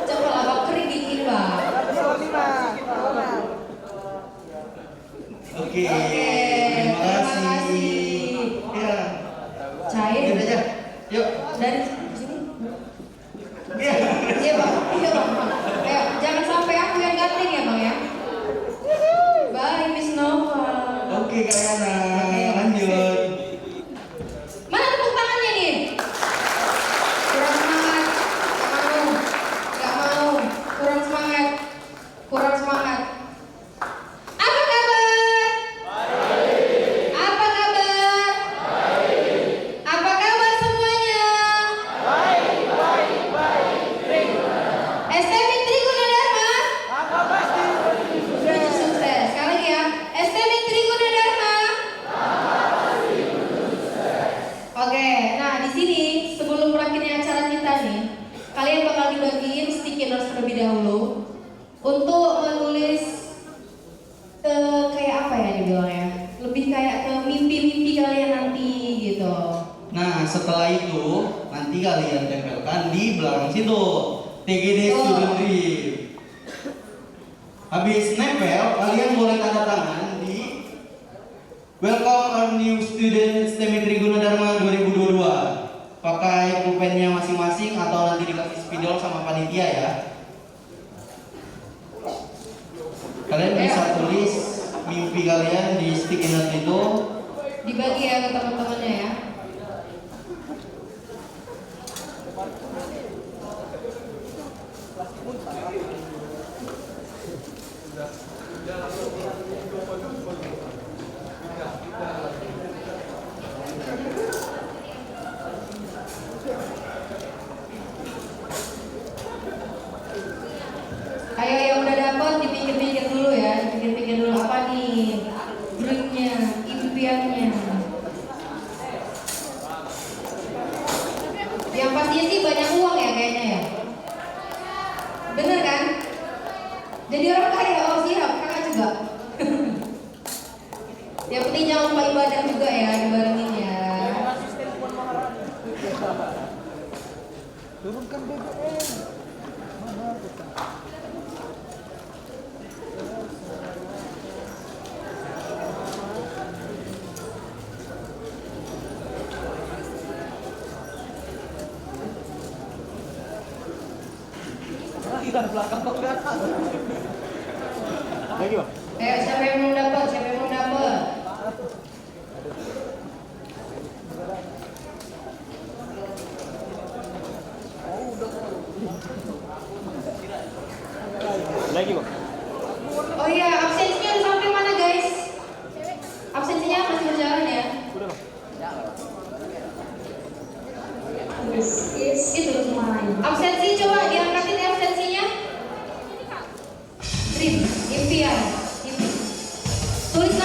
Coba lah Bang, kering dingin Bang. Oke. Terima kasih. Ya. Cair. Gitu aja. Yuk. Dari sini. Iya. Iya Bang. Iya Bang. Ayo, jangan sampai aku yang ganting ya Bang ya. Bye Miss Nova. Oke Kak Yana, lanjut. Mana tepuk tangannya nih? Kurang semangat. Gak mau. Kurang semangat. Kurang semangat. Apa kabar? Apa kabar? Apa kabar semuanya? STM Triguna Dharma. Menuju sukses. Sekali lagi ya. STM Triguna Dharma. Oke, nah di sini sebelum berakhirnya acara kita nih, kalian bakal dibagiin sticky notes terlebih dahulu untuk menulis kayak apa ya dibilang ya, lebih kayak ke mimpi-mimpi kalian nanti gitu. Nah setelah itu nanti kalian tempelkan di belakang situ TGD Student Dream. Habis nempel kalian boleh tanda tangan di Welcome our new student STM Triguna Dharma 2022. Pakai pulpennya masing-masing atau nanti dikasih spidol sama panitia ya. Kalian bisa tulis mimpi kalian di sticky note itu. Dibagi ya ke teman-temannya ya. Ayo yang udah dapat dipikir-pikir dulu ya, dipikir-pikir dulu apa nih dreamnya, impiannya. Yang pastinya sih banyak uang ya kayaknya ya. Bener kan? Jadi orang kaya, oh siap, kakak juga. Yang penting jangan lupa ibadah juga ya, dibarengin ya. Turunkan BBM. Mahal kita. Kita belakang kok kelihatan. Lagi Bang. Ayo siapa yang belum dapat? Siapa yang belum dapat? Lagi Bang. Oh iya, absensinya udah sampai mana guys? Absensinya masih berjalan ya? Udah Bang. Itu absensi coba diangkatin absensinya. Dream, impian, tulis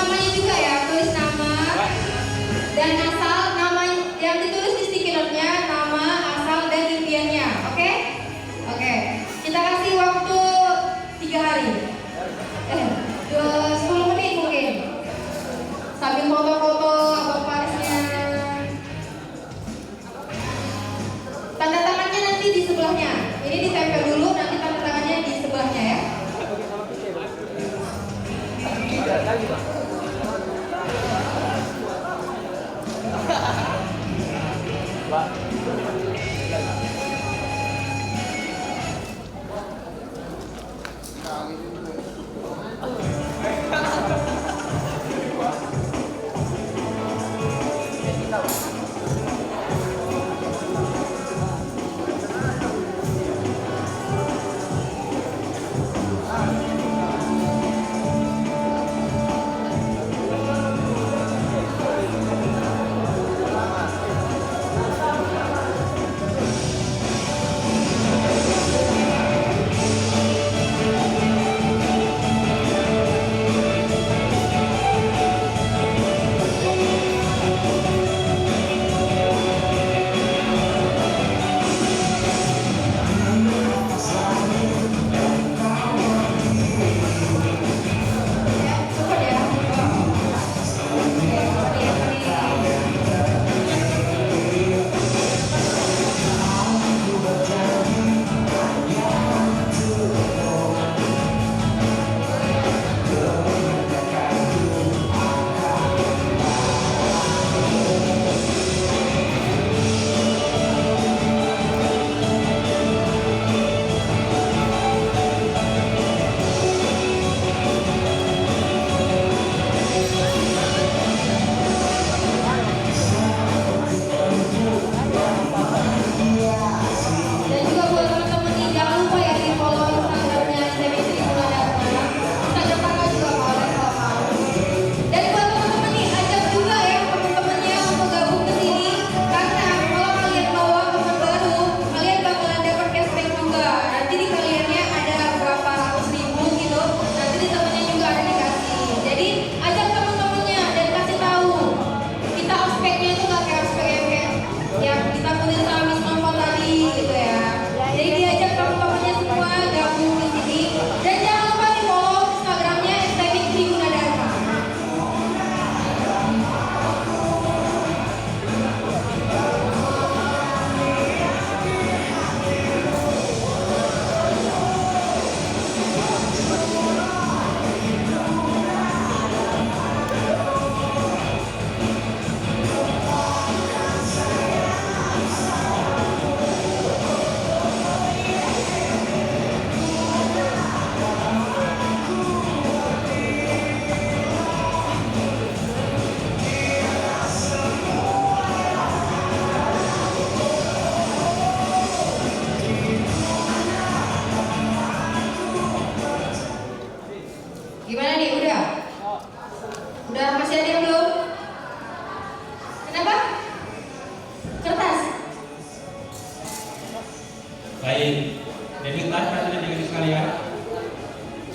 Baik, jadi bentar perhatian dengan sekalian.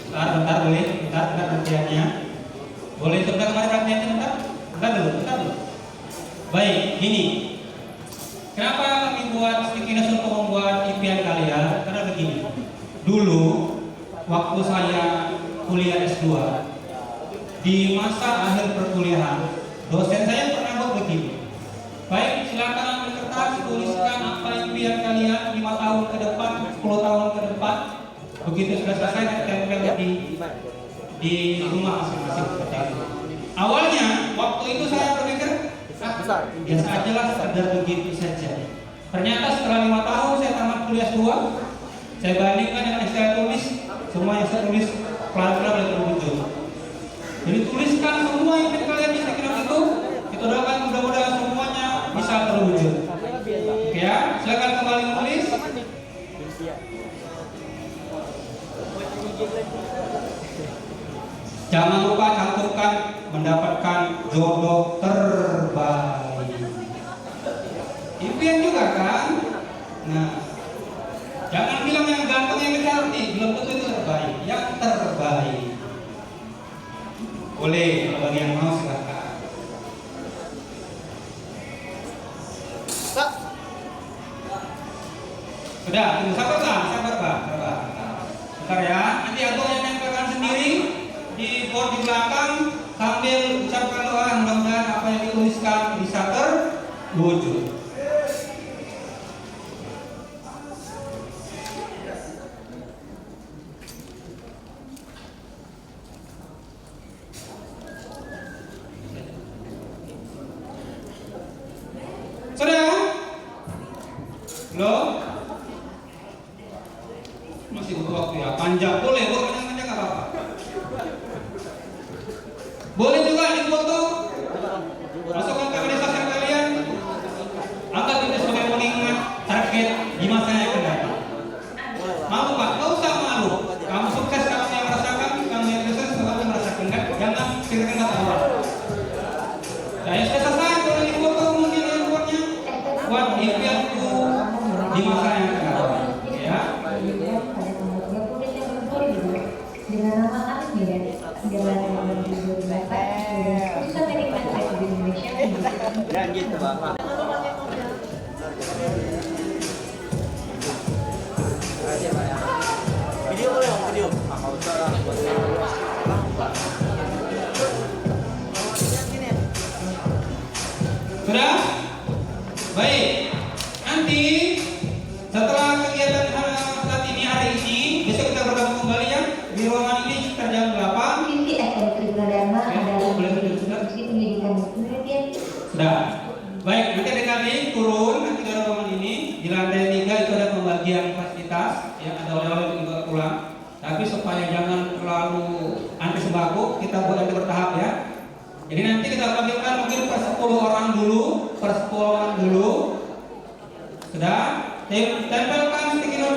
Bentar boleh, bentar perhatiannya. Boleh sebentar kemarin perhatiannya bentar dulu. Baik, ini. Kenapa kami buat sticky notes untuk membuat impian kalian? Karena begini. Dulu waktu saya kuliah S2 di masa akhir perkuliahan, dosen saya pernah buat begini. Baik, silakan ambil kertas, tuliskan apa impian kalian 5 tahun ke depan, 10 tahun ke depan. Begitu sudah selesai, ditempel di rumah masing-masing. Awalnya, waktu itu saya berpikir, biasa aja lah, sekedar begitu saja. Ternyata setelah 5 tahun saya tamat kuliah S2, saya bandingkan dengan yang saya tulis, semua yang saya tulis pelan-pelan mulai terwujud. Jadi tuliskan semua impian kalian di sticky note itu doakan mudah-mudahan semuanya bisa terwujud. Oke ya, silakan kembali menulis. Jangan lupa cantumkan mendapatkan jodoh terbaik. Impian juga kan? Nah, jangan bilang yang ganteng yang cantik, belum tentu itu terbaik. Yang terbaik. Boleh, kalau bagi yang mau silakan. Sudah, tunggu, sabar Pak. Bentar ya, nanti aku yang nempelkan sendiri di board di belakang sambil ucapkan doa, mudah-mudahan apa yang dituliskan bisa terwujud. Sudah? Belum? Masih butuh waktu ya, panjang boleh panjang nggak apa-apa. Boleh juga dipoto, masukkan ke media sosial kalian, Gitu, Bapak. Video boleh, Om? Video? Sudah? Baik. Nanti setelah kegiatan saat ini hari ini, besok kita bertemu kembali ya di ruangan ini sekitar jam 8. Mimpi STMK Tribuna Dharma adalah institusi pendidikan penelitian. Sudah. Baik, nanti adik-adik turun nanti ke ruangan ini. Di lantai 3 itu ada pembagian fasilitas yang ada oleh-oleh juga pulang. Tapi supaya jangan terlalu antri sembako, kita buat nanti bertahap ya. Jadi nanti kita bagikan mungkin per 10 orang dulu, per 10 orang dulu. Sudah? Tempelkan stiker